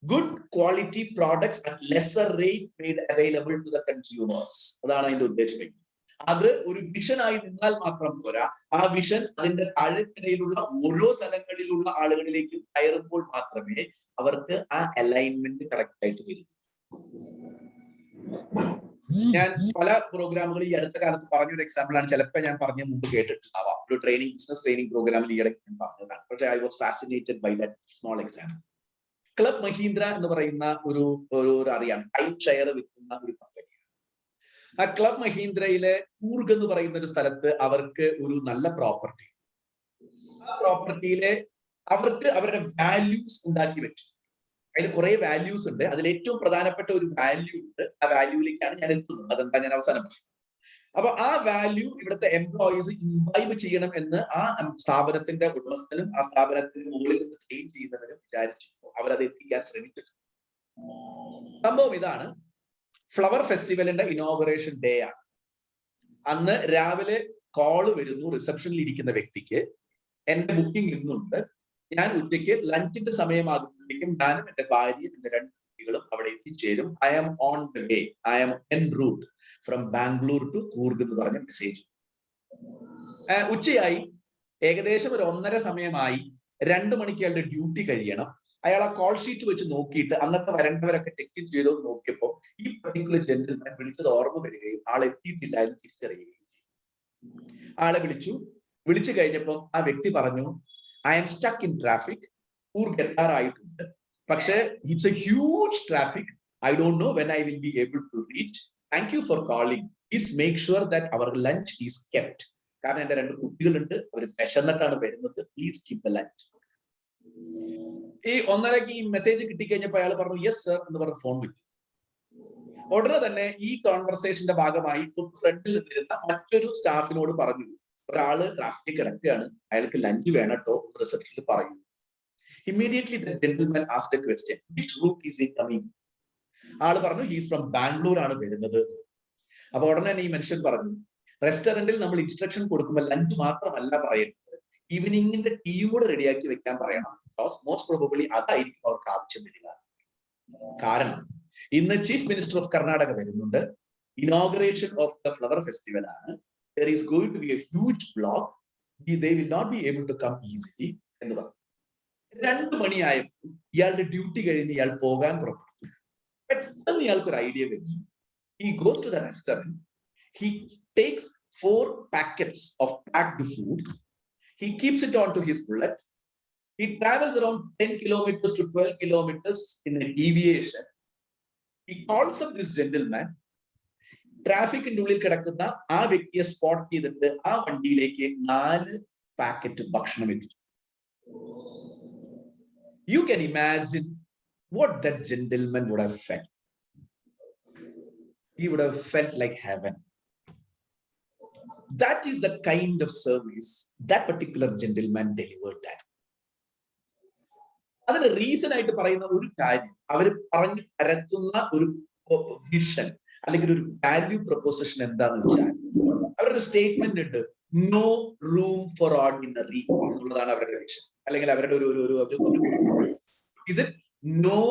Speaker 1: Good quality products at lesser rate made available to the consumers. അതാണ് അതിന്റെ ഉദ്ദേശം. അത് ഒരു വിഷനായി നിന്നാൽ മാത്രം പോരാ, ആ വിഷൻ അതിന്റെ താഴെക്കിടയിലുള്ള ഓരോ സ്ഥലങ്ങളിലുള്ള ആളുകളിലേക്ക് കയറുമ്പോൾ മാത്രമേ അവർക്ക് ആ അലൈൻമെന്റ് കറക്റ്റ് ആയിട്ട് വരൂ. ഞാൻ പല പ്രോഗ്രാമുകൾ ഈ അടുത്ത കാലത്ത് പറഞ്ഞൊരു എക്സാമ്പിൾ ആണ്. ചിലപ്പോൾ ഞാൻ പറഞ്ഞ മുമ്പ് കേട്ടിട്ടുണ്ടാവാം. ഒരു ബിസിനസ് ട്രെയിനിങ് പ്രോഗ്രാമിൽ ഈയിടെ ഞാൻ പറഞ്ഞതാണ്. പക്ഷേ I was fascinated by that small example. Club Mahindra എന്ന് പറയുന്ന ഒരു അറിയാം, ടൈം ഷെയർ വിൽക്കുന്ന ഒരു കമ്പനിയാണ്. ആ ക്ലബ് മഹീന്ദ്രയിലെ കൂർഗ് എന്ന് പറയുന്ന ഒരു സ്ഥലത്ത് അവർക്ക് ഒരു നല്ല പ്രോപ്പർട്ടി, ആ പ്രോപ്പർട്ടിയിലെ അവർക്ക് അവരുടെ വാല്യൂസ് ഉണ്ടാക്കി വെച്ചു. അതിൽ കുറെ വാല്യൂസ് ഉണ്ട്. അതിൽ ഏറ്റവും പ്രധാനപ്പെട്ട ഒരു വാല്യൂ ഉണ്ട്. ആ വാല്യൂയിലേക്കാണ് ഞാൻ എത്തുന്നത്. അതെന്താ ഞാൻ അവസാനം പറയും. അപ്പൊ ആ വാല്യൂ ഇവിടുത്തെ എംപ്ലോയീസ് ഇംബൈബ് ചെയ്യണം എന്ന് ആ സ്ഥാപനത്തിന്റെ ഉടമസ്ഥനും ആ സ്ഥാപനത്തിന് മുകളിൽ നിന്ന് ക്ലെയിം ചെയ്യുന്നവരും വിചാരിച്ചു. അവരത് എത്തിക്കാൻ ശ്രമിച്ചു. സംഭവം ഇതാണ്, ഫ്ലവർ ഫെസ്റ്റിവലിന്റെ ഇനോഗറേഷൻ ഡേ ആണ്. അന്ന് രാവിലെ കോള് വരുന്നു റിസപ്ഷനിൽ ഇരിക്കുന്ന വ്യക്തിക്ക്, എന്റെ ബുക്കിംഗ് ഇന്നുണ്ട്, ഞാൻ ഉച്ചയ്ക്ക് ലഞ്ചിന്റെ സമയമാകുമ്പോഴേക്കും ഞാനും എന്റെ ഭാര്യയും എന്റെ 2 കുട്ടികളും അവിടെ എത്തിച്ചേരും. I am on the way, I am en route from Bangalore to Coorg എന്ന് പറഞ്ഞ മെസ്സേജ്. ഉച്ചയായി, ഏകദേശം ഒരു 1:30 സമയമായി. 2 മണിക്ക് അയാളുടെ ഡ്യൂട്ടി കഴിയണം. അയാൾ ആ കോൾ ഷീറ്റ് വെച്ച് നോക്കിയിട്ട് അന്നത്തെ വരേണ്ടവരൊക്കെ ചെക്ക് ഇൻ ചെയ്തോ നോക്കിയപ്പോൾ ഈ പർട്ടിക്കുലർ ജെന്റിൽമാൻ വിളിച്ചത് ഓർമ്മ വരികയും ആൾ എത്തിയിട്ടില്ല എന്ന് തിരിച്ചറിയുകയും ചെയ്തു. ആളെ വിളിച്ചു കഴിഞ്ഞപ്പോൾ ആ വ്യക്തി പറഞ്ഞു, I am stuck in traffic, Coorg എത്താറായിട്ടുണ്ട്, പക്ഷേ it's a huge traffic, I don't know when I will be able to reach, thank you for calling, please make sure that our lunch is kept. കാരണം എന്റെ 2 കുട്ടികളുണ്ട്, അവർ വിശന്നിട്ടാണ് വരുന്നത്, please keep the lunch. ഈ 1:30ക്ക് ഈ message കിട്ടിക്കഴിഞ്ഞപ്പോൾ അയാൾ പറഞ്ഞു yes sir എന്ന് പറഞ്ഞ് ഫോൺ വിട്ടു. ഉടനെ തന്നെ ഈ കോൺവെർസേഷന്റെ ഭാഗമായി ഫ്രണ്ടിൽ നിന്നിരുന്ന മറ്റൊരു സ്റ്റാഫിനോട് പറഞ്ഞു, ഒരാള് ട്രാഫിക്കിൽ കിടക്കുകയാണ്, അയാൾക്ക് ലഞ്ച് വേണം കേട്ടോ, റിസപ്ഷനിൽ പറയൂ. Immediately the gentleman asked a question, which route is he coming? ആള് പറഞ്ഞു ഹീസ് ഫ്രം ബാംഗ്ലൂർ ആണ് വരുന്നത്. അപ്പൊ ഉടനെ തന്നെ ഈ മനുഷ്യൻ പറഞ്ഞു, റെസ്റ്റോറന്റിൽ നമ്മൾ ഇൻസ്ട്രക്ഷൻ കൊടുക്കുമ്പോൾ ലഞ്ച് മാത്രമല്ല പറയേണ്ടത്, ഈവനിങ്ങിന്റെ ടീ കൂടെ റെഡിയാക്കി വെക്കാൻ പറയണം. ബിക്കോസ് മോസ്റ്റ് പ്രോബബ്ലി അതായിരിക്കും അവർക്ക് ആവശ്യം വരിക. കാരണം ഇന്ന് ചീഫ് മിനിസ്റ്റർ ഓഫ് കർണാടക വരുന്നുണ്ട്, inauguration of the flower festival ആണ്, there is going to be a huge block, they will not be able to come easily എന്ന് പറഞ്ഞു. 2 മണിയായപ്പോൾ ഇയാളുടെ ഡ്യൂട്ടി കഴിഞ്ഞ് ഇയാൾ പോകാൻ പുറപ്പെട്ടു. പെട്ടെന്ന് ഇയാൾക്ക് ഒരു ഐഡിയ വരുന്നു. He goes to the restaurant, he takes 4 packets of packed food, he keeps it onto his bullet, he travels around 10 kilometers to 12 kilometers in a deviation, he calls up this gentleman, ട്രാഫിക്കിന്റെ ഉള്ളിൽ കിടക്കുന്ന ആ വ്യക്തിയെ spot ചെയ്തിട്ട് ആ വണ്ടിയിലേക്ക് 4 packet ഭക്ഷണം എത്തിച്ചു. You can imagine what that gentleman would have felt. He would have felt like heaven. That is the kind of service that particular gentleman delivered that. അതിന് റീസൺ ആയിട്ട് പറയുന്ന ഒരു കാര്യം, അവർ പറഞ്ഞു പരത്തുന്ന ഒരു വിഷൻ അല്ലെങ്കിൽ ഒരു വാല്യൂ പ്രൊപ്പോസിഷൻ എന്താണെന്ന് വെച്ചാൽ, അവരുടെ സ്റ്റേറ്റ്മെന്റ് ഉണ്ട്, നോ റൂം ഫോർ ഓർഡിനറി എന്നുള്ളതാണ് അവരുടെ വിഷൻ. അല്ലെങ്കിൽ അവരുടെ no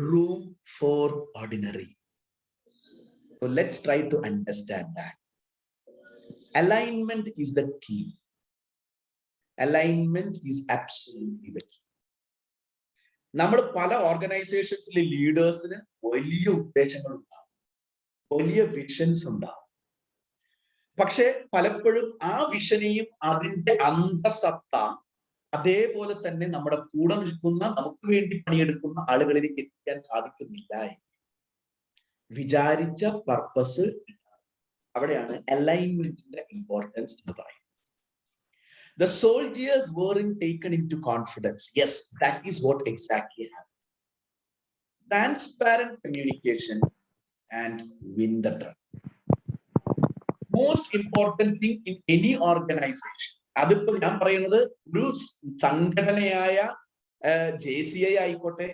Speaker 1: room for ordinary. So let's try to understand that. Alignment is the key. Alignment is absolutely the key. നമ്മൾ പല ഓർഗനൈസേഷൻസിലെ ലീഡേഴ്സിന് വലിയ ഉദ്ദേശങ്ങൾ ഉണ്ടാവും, വലിയ വിഷൻസ് ഉണ്ടാവും. പക്ഷെ പലപ്പോഴും ആ വിഷനെയും അതിന്റെ അന്തസത്ത അതേപോലെ തന്നെ നമ്മുടെ കൂടെ നിൽക്കുന്ന, നമുക്ക് വേണ്ടി പണിയെടുക്കുന്ന ആളുകളിലേക്ക് എത്തിക്കാൻ സാധിക്കുന്നില്ല. വിചാരിച്ച പർപ്പസ്, അവിടെയാണ് അലൈൻമെന്റിന്റെ ഇമ്പോർട്ടൻസ് എന്ന് പറയുന്നത്. The soldiers weren't taken into confidence. Yes, that is what exactly happened. Transparent communication and win the trust. Most important thing in any organization. അതിപ്പോ ഞാൻ പറയുന്നത് ഒരു സംഘടനയായ JCI ആയിക്കോട്ടെ,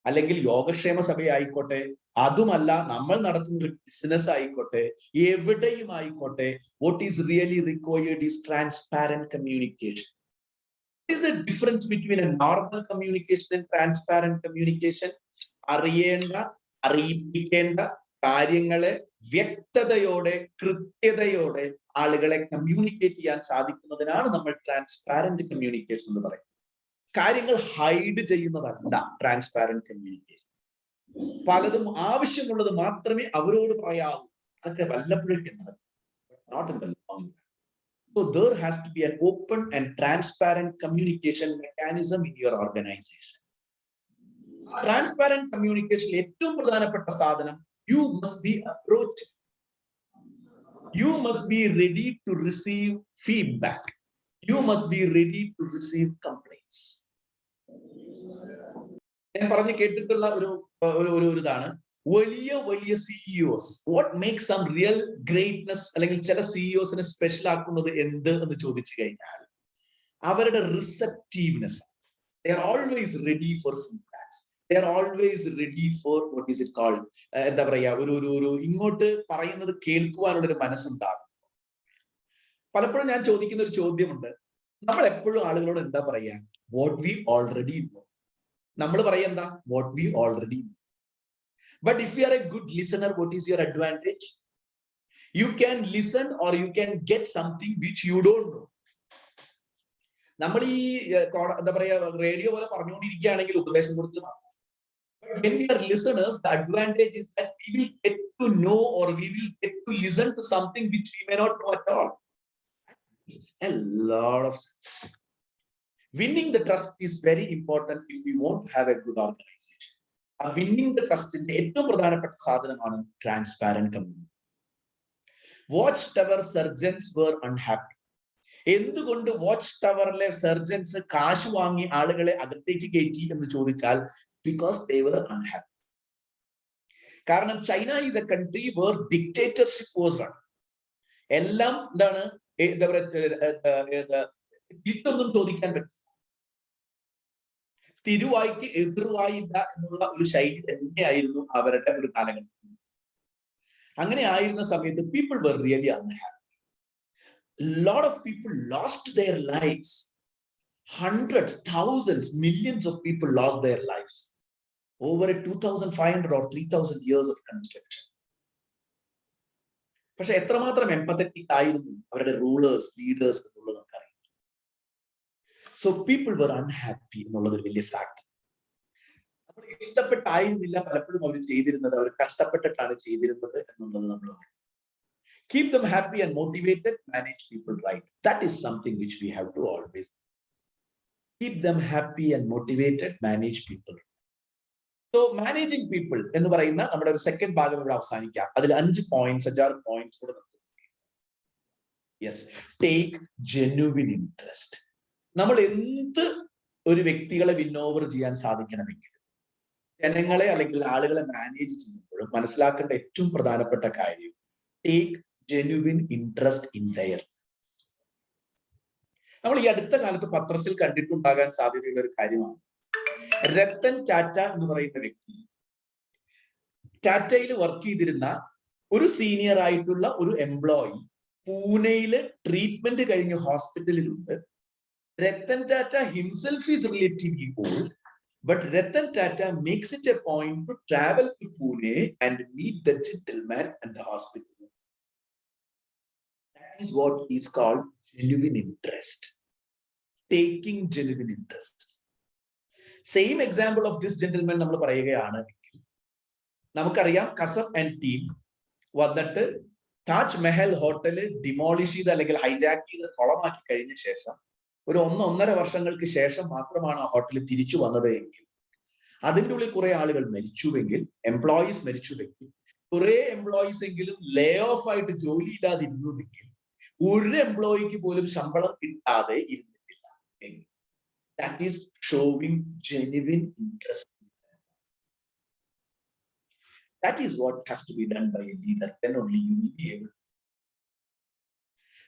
Speaker 1: അല്ലെങ്കിൽ യോഗക്ഷേമ സഭയായിക്കോട്ടെ, അതുമല്ല നമ്മൾ നടത്തുന്ന ഒരു ബിസിനസ് ആയിക്കോട്ടെ, എവിടെയും ആയിക്കോട്ടെ, what is really required is transparent communication. What is the difference between a normal communication and transparent communication? അറിയിപ്പിക്കേണ്ട കാര്യങ്ങളെ വ്യക്തതയോടെ, കൃത്യതയോടെ ആളുകളെ കമ്മ്യൂണിക്കേറ്റ് ചെയ്യാൻ സാധിക്കുന്നതിനാണ് നമ്മൾ ട്രാൻസ്പാരന്റ് കമ്മ്യൂണിക്കേഷൻ എന്ന് പറയുന്നത്. കാര്യങ്ങൾ ഹൈഡ് ചെയ്യുന്നതല്ല ട്രാൻസ്പാരന്റ് കമ്മ്യൂണിക്കേഷൻ. പലതും ആവശ്യമുള്ളത് മാത്രമേ അവരോട് പറയാവൂ, അതൊക്കെ വല്ലപ്പോഴേക്കും not in the long. So there has to be an open and transparent communication mechanism in your organization. Transparent communication ഏറ്റവും പ്രധാനപ്പെട്ട സാധനം, you must be approached. You must be ready to receive feedback. You must be ready to receive complaints. ഞാൻ പറഞ്ഞു കേട്ടിട്ടുള്ള ഒരു ഇതാണ്, വലിയ വലിയ CEOs, what makes some real greatness, അല്ലെങ്കിൽ ചില സിഇഒസിനെ സ്പെഷ്യൽ ആക്കുന്നത് എന്ത് എന്ന് ചോദിച്ചു കഴിഞ്ഞാൽ അവരുടെ receptiveness. They are always ready for feedbacks. They are always ready for what is it called, എന്താ പറയാ, ഒരു ഇങ്ങോട്ട് പറയുന്നത് കേൾക്കുവാനുള്ളൊരു മനസ്സുണ്ടാകും. പലപ്പോഴും ഞാൻ ചോദിക്കുന്ന ഒരു ചോദ്യമുണ്ട്, നമ്മൾ എപ്പോഴും ആളുകളോട് എന്താ പറയാ? What we already know. നമ്മൾ പറയാ എന്താ? What we already know. But if you are a good listener, what is your advantage? You can listen or you can get something which you don't know. നമ്മൾ ഈ എന്താ പറയാ, radio പോലെ പറഞ്ഞുകൊണ്ടിരിക്കുകയാണെങ്കിൽ ഉപദേശം കൊടുത്ത്. But when we are listeners, the advantage is that we will get to know or we will get to listen to something which we may not know at all. A lot of sense. Winning the trust is very important if we want to have a good organization. Winning the ട്രസ്റ്റിന്റെ ഏറ്റവും പ്രധാനപ്പെട്ട സാധനമാണ് transparent communication. Watch tower sergeants were unhappy. എന്തുകൊണ്ട് watch ടവറിലെ sergeants കാശ് വാങ്ങി ആളുകളെ അകത്തേക്ക് കയറ്റി എന്ന് ചോദിച്ചാൽ, ബിക്കോസ് ദേ വർ അൺഹാപ്പി. കാരണം China is a country where dictatorship was run. എല്ലാം എന്താണ്, എന്താ പറയുക, ഇതൊന്നും ചോദിക്കാൻ പറ്റില്ല. തിരുവായിക്ക് എതിർവായില്ല എന്നുള്ള ഒരു ശൈലി തന്നെയായിരുന്നു അവരുടെ ഒരു കാലഘട്ടം. അങ്ങനെ ആയിരുന്ന സമയത്ത് people were really unhappy. Lot of people lost their lives. Hundreds, thousands, millions of people lost their lives over a 2,500 or 3,000 years of construction. പക്ഷെ എത്രമാത്രം എംപത്തറ്റിക് ആയിരുന്നു അവരുടെ റൂളേഴ്സ്, ലീഡേഴ്സ് എന്നുള്ളത് നമുക്കറിയാം. So people were unhappy എന്നുള്ളത് ഒരു വലിയ fact. നമ്മൾ ഇഷ്ടപ്പെട്ടായിരുന്നില്ല പലപ്പോഴും അവർ ചെയ്തിരുന്നത്, അവർ കഷ്ടപ്പെട്ടിട്ടാണ് ചെയ്തിരുന്നത് എന്നുള്ളത് നമ്മൾ പറയും. Keep them happy and motivated, manage people right. That is something which we have to always keep them happy and motivated, manage people. So managing people എന്ന് പറയുന്ന നമ്മുടെ ഒരു സെക്കൻഡ് ഭാഗം ഇവിടെ അവസാനിക്കാം. അതിൽ 5 പോയിന്റ്സ്, 6 പോയിന്റ്സ് കൂടെ നമുക്ക്. Yes, take genuine interest. നമ്മൾ എന്ത് ഒരു വ്യക്തികളെ വിൻ ഓവർ ചെയ്യാൻ സാധിക്കണമെങ്കിൽ, ജനങ്ങളെ അല്ലെങ്കിൽ ആളുകളെ മാനേജ് ചെയ്യുമ്പോഴും മനസ്സിലാക്കേണ്ട ഏറ്റവും പ്രധാനപ്പെട്ട കാര്യം, take genuine interest in there. നമ്മൾ ഈ അടുത്ത കാലത്ത് പത്രത്തിൽ കണ്ടിട്ടുണ്ടാകാൻ സാധ്യതയുള്ള ഒരു കാര്യമാണ്, രത്തൻ ടാറ്റ എന്ന് പറയുന്ന വ്യക്തി ടാറ്റയിൽ വർക്ക് ചെയ്തിരുന്ന ഒരു സീനിയർ ആയിട്ടുള്ള ഒരു എംപ്ലോയി പൂനെയില് ട്രീറ്റ്മെന്റ് കഴിഞ്ഞ് ഹോസ്പിറ്റലിലുണ്ട്. Ratan Tata himself is relatively old, but Ratan Tata makes it a point to travel to Pune and meet the gentleman at the hospital. That is what is called genuine interest. Taking genuine interest. Same example of this gentleman നമ്മൾ പറയുകയാണെങ്കിൽ, നമുക്കറിയാം Kasam and team വന്നിട്ട് Taj Mahal hotel demolish ചെയ്ത് അല്ലെങ്കിൽ hijack ചെയ്ത് കൊളമാക്കി കഴിഞ്ഞ ശേഷം ഒരു 1-1.5 വർഷങ്ങൾക്ക് ശേഷം മാത്രമാണ് ആ ഹോട്ടൽ തിരിച്ചു വന്നത് എങ്കിൽ, അതിൻ്റെ ഉള്ളിൽ കുറെ ആളുകൾ മരിച്ചുവെങ്കിൽ, എംപ്ലോയീസ് മരിച്ചുവെങ്കിൽ, കുറെ എംപ്ലോയീസ് എങ്കിലും ലേ ഓഫ് ആയിട്ട് ജോലി ഇല്ലാതിരുന്നുവെങ്കിൽ, ഒരു എംപ്ലോയിക്ക് പോലും ശമ്പളം കിട്ടാതെ ഇരുന്നിട്ടില്ല എങ്കിൽ, that is showing genuine interest. That is what has to be done by a leader. Then only you will be able to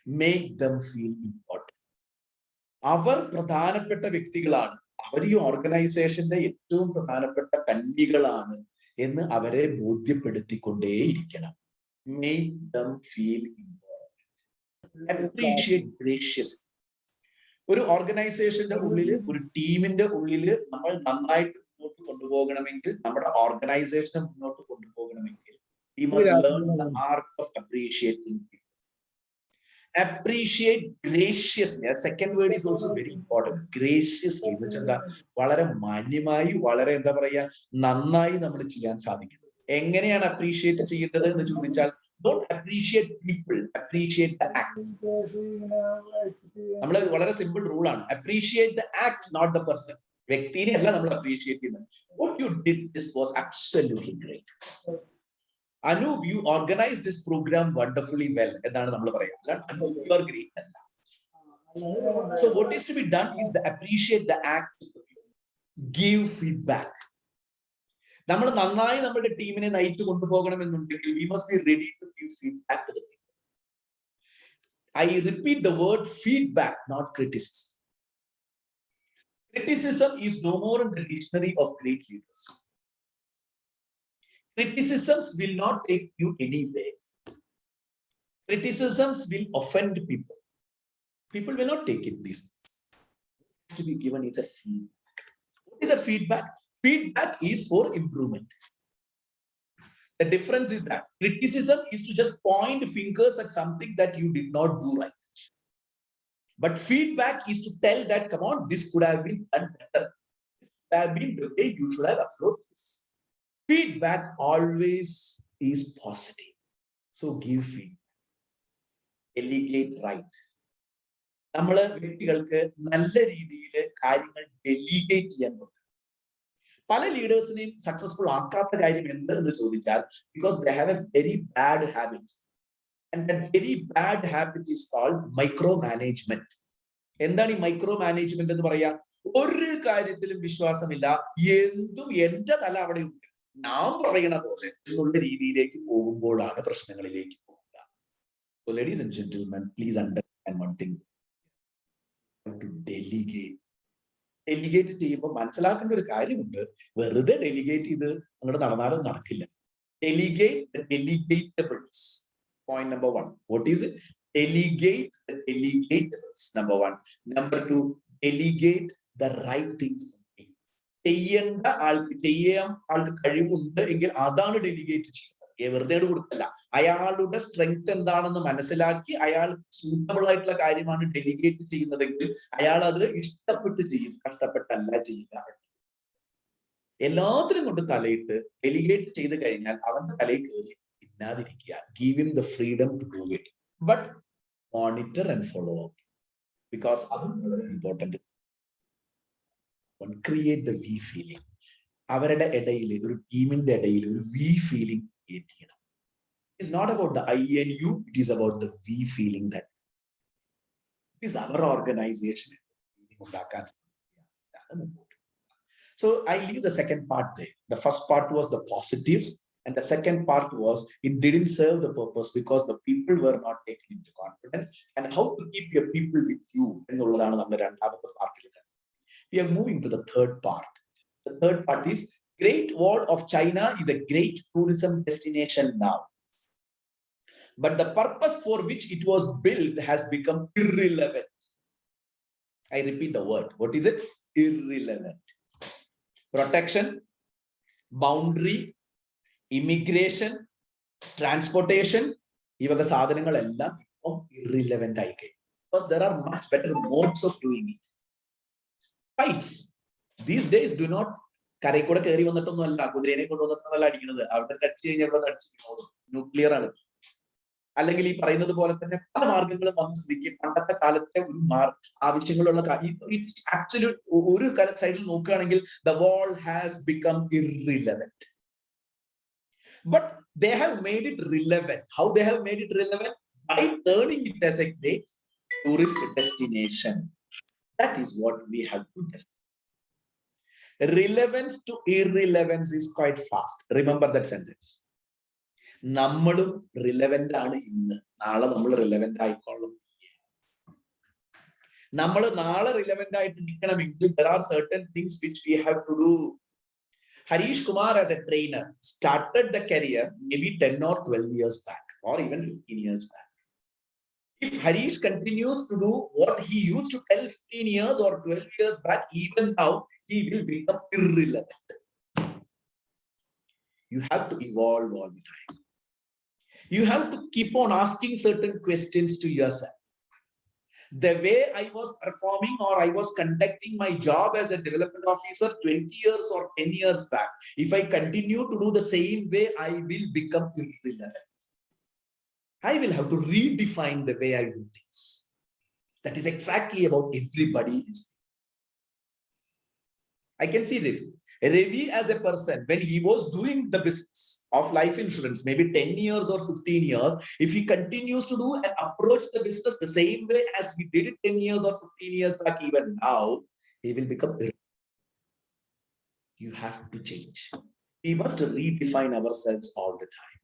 Speaker 1: make them feel important. അവർ പ്രധാനപ്പെട്ട വ്യക്തികളാണ്, അവർ ഈ ഓർഗനൈസേഷന്റെ ഏറ്റവും പ്രധാനപ്പെട്ട കണ്ണികളാണ് എന്ന് അവരെ ബോധ്യപ്പെടുത്തിക്കൊണ്ടേയിരിക്കണം. Make them feel important. Appreciate graciously. ഒരു ഓർഗനൈസേഷന്റെ ഉള്ളില്, ഒരു ടീമിന്റെ ഉള്ളില് നമ്മൾ നന്നായിട്ട് മുന്നോട്ട് കൊണ്ടുപോകണമെങ്കിൽ, നമ്മുടെ ഓർഗനൈസേഷനെ മുന്നോട്ട് കൊണ്ടുപോകണമെങ്കിൽ we must learn the art of appreciating people. Appreciate graciously. A second word is also very important. Graciously. വളരെ മാന്യമായി, വളരെ എന്താ പറയാ, നന്നായി നമ്മൾ ചെയ്യാൻ സാധിക്കും. എങ്ങനെയാണ് അപ്രീഷിയേറ്റ് ചെയ്യേണ്ടത് എന്ന് ചോദിച്ചാൽ, don't appreciate people, appreciate the act. നമ്മൾ വളരെ സിമ്പിൾ റൂൾ ആണ്. Appreciate the act, not the person. വ്യക്തിനെ അല്ല നമ്മൾ അപ്രീഷിയേറ്റ് ചെയ്യുന്നത്. What you did, this was absolutely great. Anup, you organized this program wonderfully well. എന്നാണ് നമ്മൾ പറയുക. Anup, you are great. So what is to be done is to appreciate the act, give feedback. നമ്മൾ നന്നായി നമ്മുടെ ടീമിനെ നയിച്ചു കൊണ്ടുപോകണമെന്നുണ്ടെങ്കിൽ we must be ready to give feedback to the people. I repeat the word feedback, not criticism. Criticism is no more in the dictionary of great leaders. Criticisms will not take you anywhere. Criticisms will offend people. People will not take it these days. What is to be given is a feedback. What is a feedback? Feedback is for improvement. The difference is that criticism is to just point fingers at something that you did not do right. But feedback is to tell that, come on, this could have been done better. This could have been the way you should have approached this. Feedback always is positive. So give feedback. Delegate right. നമ്മള് വ്യക്തികൾക്ക് നല്ല രീതിയിൽ കാര്യങ്ങൾ delegate ചെയ്യാൻ പറ്റും. പല ലീഡേഴ്സിനെയും successful ആക്കാത്ത കാര്യം എന്ത് എന്ന് ചോദിച്ചാൽ, because they have a very bad habit. And that very bad habit is called micro management. എന്താണ് ഈ മൈക്രോ മാനേജ്മെന്റ് എന്ന് പറയാ? ഒരു കാര്യത്തിലും വിശ്വാസമില്ല, എന്തും എന്റെ തല അവിടെ ഉണ്ട്, നാം പറയണ പോലെ എന്നുള്ള രീതിയിലേക്ക് പോകുമ്പോഴാണ് പ്രശ്നങ്ങളിലേക്ക് പോകുക. So ladies and gentlemen, please understand one thing. To delegate. Delegate ചെയ്യുമ്പോൾ മനസ്സിലാക്കേണ്ട ഒരു കാര്യമുണ്ട്, വെറുതെ ഡെലിഗേറ്റ് ചെയ്ത് അങ്ങോട്ട് നടന്നാലും നടക്കില്ല. Delegate the delegatables. Point number one. What is it? Delegate the delegatables. Number one. Number two, delegate the right things. ചെയ്യേണ്ട ആൾക്ക് ചെയ്യാൻ ആൾക്ക് കഴിവുണ്ട് എങ്കിൽ അതാണ് ഡെലിഗേറ്റ് ചെയ്യുന്നത്. വെറുതെ കൊടുക്കല്ല. അയാളുടെ സ്ട്രെങ്ത് എന്താണെന്ന് മനസ്സിലാക്കി അയാൾ സൂട്ടബിൾ ആയിട്ടുള്ള കാര്യമാണ് ഡെലിഗേറ്റ് ചെയ്യുന്നതെങ്കിൽ അയാൾ അത് ഇഷ്ടപ്പെട്ട് ചെയ്യും, കഷ്ടപ്പെട്ടല്ല ചെയ്യുക. എല്ലാത്തിനും കൊണ്ട് തലയിട്ട് ഡെലിഗേറ്റ് ചെയ്ത് കഴിഞ്ഞാൽ അവന്റെ തലയിൽ കയറി ഇല്ലാതിരിക്കുക. Give him the freedom to do it, but monitor and follow up, because അതും വളരെ important. Create the we feeling. അവരുടെ ഇടയിൽ, ഒരു ടീമിന്റെ ഇടയിൽ ഒരു വി ഫീലിംഗ് ക്രിയേറ്റ് ചെയ്യണം. It's not about the I and you, it is about the we feeling that it is our organization. So I leave the second part there. The first part was the positives, and the second part was it didn't serve the purpose because the people were not taken into confidence, and how to keep your people with you. We are moving to the third part. The third part is Great Wall of China is a great tourism destination now. But the purpose for which it was built has become irrelevant. I repeat the word. What is it? Irrelevant. Protection, boundary, immigration, transportation, ivaga sadhanangal ellam irrelevant aayikku, because there are much better modes of doing it. Fights these days do not കരയിൽ കൂടെ കയറി വന്നിട്ടൊന്നും അല്ല, കുതിരേനെ കൊണ്ടുവന്നിട്ടൊന്നല്ല അടിക്കുന്നത്. അവിടെ അടിച്ചു കഴിഞ്ഞാൽ ഇവിടെ അടിച്ചു ന്യൂക്ലിയർ ആണ്. അല്ലെങ്കിൽ ഈ പറയുന്നത് പോലെ തന്നെ പല മാർഗങ്ങളും വന്ന സ്ഥിതിക്ക് പണ്ടത്തെ കാലത്തെ ഒരു ആവശ്യങ്ങളുള്ള ആക്ച്വലി ഒരു സൈഡിൽ നോക്കുകയാണെങ്കിൽ the wall has become irrelevant, but they have made it relevant. How they have made it relevant? By turning it as a great tourist destination. That is what we have to do. Relevance to irrelevance is quite fast. Remember that sentence. നമ്മളും relevant ആണ് ഇന്ന്, നാളെ നമ്മൾ relevant ആയിക്കോളും. നമ്മൾ നാളെ relevant ആയിട്ട് നിൽക്കണമെങ്കിൽ there are certain things which we have to do. Harish Kumar as a trainer started the career maybe 10 or 12 years back or even 15 years back. If Harish continues to do what he used to tell 15 years or 12 years back, even now, he will become irrelevant. You have to evolve all the time. You have to keep on asking certain questions to yourself. The way I was performing or I was conducting my job as a development officer 20 years or 10 years back, if I continue to do the same way, I will become irrelevant. I will have to redefine the way I do things. That is exactly about everybody. I can see Ravi as a person, when he was doing the business of life insurance, maybe 10 years or 15 years, if he continues to do and approach the business the same way as he did it 10 years or 15 years back, even now, he will become irrelevant. You have to change. We must redefine ourselves all the time.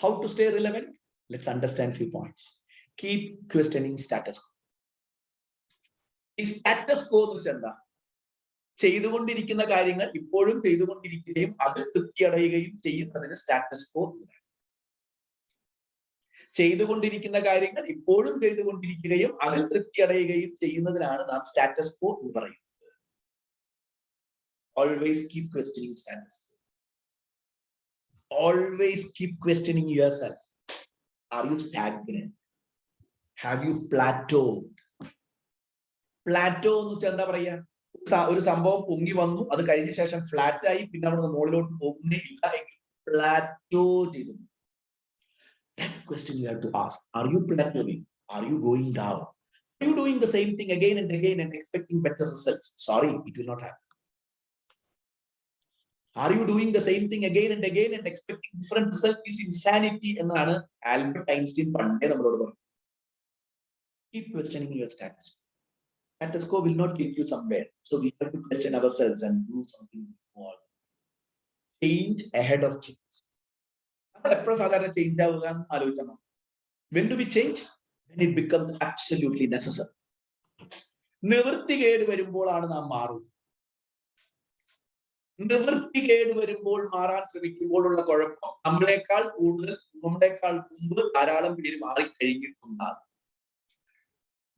Speaker 1: How to stay relevant? Let's understand few points. Keep questioning status quo. Is status quo chanda? ചെയ്തുകൊണ്ടിരിക്കുന്ന കാര്യങ്ങൾ ഇപ്പോഴും ചെയ്തുകൊണ്ടിരിക്കുകയും അത് തൃപ്തിയടയുകയും ചെയ്യുന്നതിന് status കോ. ചെയ്തുകൊണ്ടിരിക്കുന്ന കാര്യങ്ങൾ ഇപ്പോഴും ചെയ്തുകൊണ്ടിരിക്കുകയും അതിൽ തൃപ്തിയടയുകയും ചെയ്യുന്നതിനാണ് നാം സ്റ്റാറ്റസ് കോ എന്ന് പറയുന്നത്. Always keep questioning status quo. Always keep questioning yourself. Are you stagnant? Have you plateaued? Plateau എന്ന് വെച്ചാൽ എന്താ പറയാ? ഒരു സംഭവം പൊങ്ങി വന്നു, അത് കഴിഞ്ഞ ശേഷം ഫ്ലാറ്റ് ആയി, പിന്നെ അവിടെ മുകളിലോട്ട് പോകുന്നേ ഇല്ല എങ്കിൽ പ്ലാറ്റോ ചെയ്തു. That question you have to ask. Are you plateauing? Are you going down? Are you doing the same thing again and again and expecting better results? Sorry, it will not happen. Are you doing the same thing again and again and expecting different results? Is insanity എന്നാണ് Albert Einstein പണ്ടേ നമ്മളോട് പറഞ്ഞത്. Keep questioning your status. Status quo will not get you somewhere. So we have to question ourselves and do something more. Change ahead of change. When do we change? When it becomes absolutely necessary. നിവൃത്തികേട് വരുമ്പോഴാണ് നാം മാറുന്നത്. നിവൃത്തികേട് വരുമ്പോൾ മാറാൻ ശ്രമിക്കുമ്പോഴുള്ള കുഴപ്പം, നമ്മളെക്കാൾ കൂടുതൽ നമ്മളെക്കാൾ മുമ്പ് ധാരാളം പേര് മാറിക്കഴിഞ്ഞിട്ടുണ്ടാകും.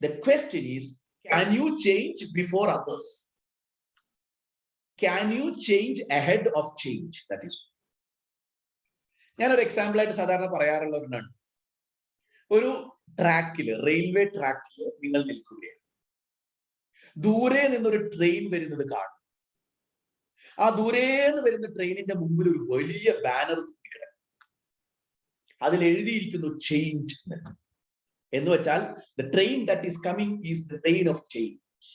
Speaker 1: The question is, can you change before others? Can you change ahead of change? That is. ഞാനൊരു എക്സാമ്പിൾ ആയിട്ട് സാധാരണ പറയാറുള്ള ഒന്നാണ്. ഒരു ട്രാക്കില്, റെയിൽവേ ട്രാക്കില് നിങ്ങൾ നിൽക്കുകയാണ്. ദൂരെ നിന്നൊരു ട്രെയിൻ വരുന്നത് കാണും. ആ ദൂരേന്ന് വരുന്ന ട്രെയിനിന്റെ മുമ്പിൽ ഒരു വലിയ ബാനർ തൂക്കിക്കിടക്കും. അതിൽ എഴുതിയിരിക്കുന്നു ചേഞ്ച് എന്ന് വെച്ചാൽ the train that is coming is the train of change.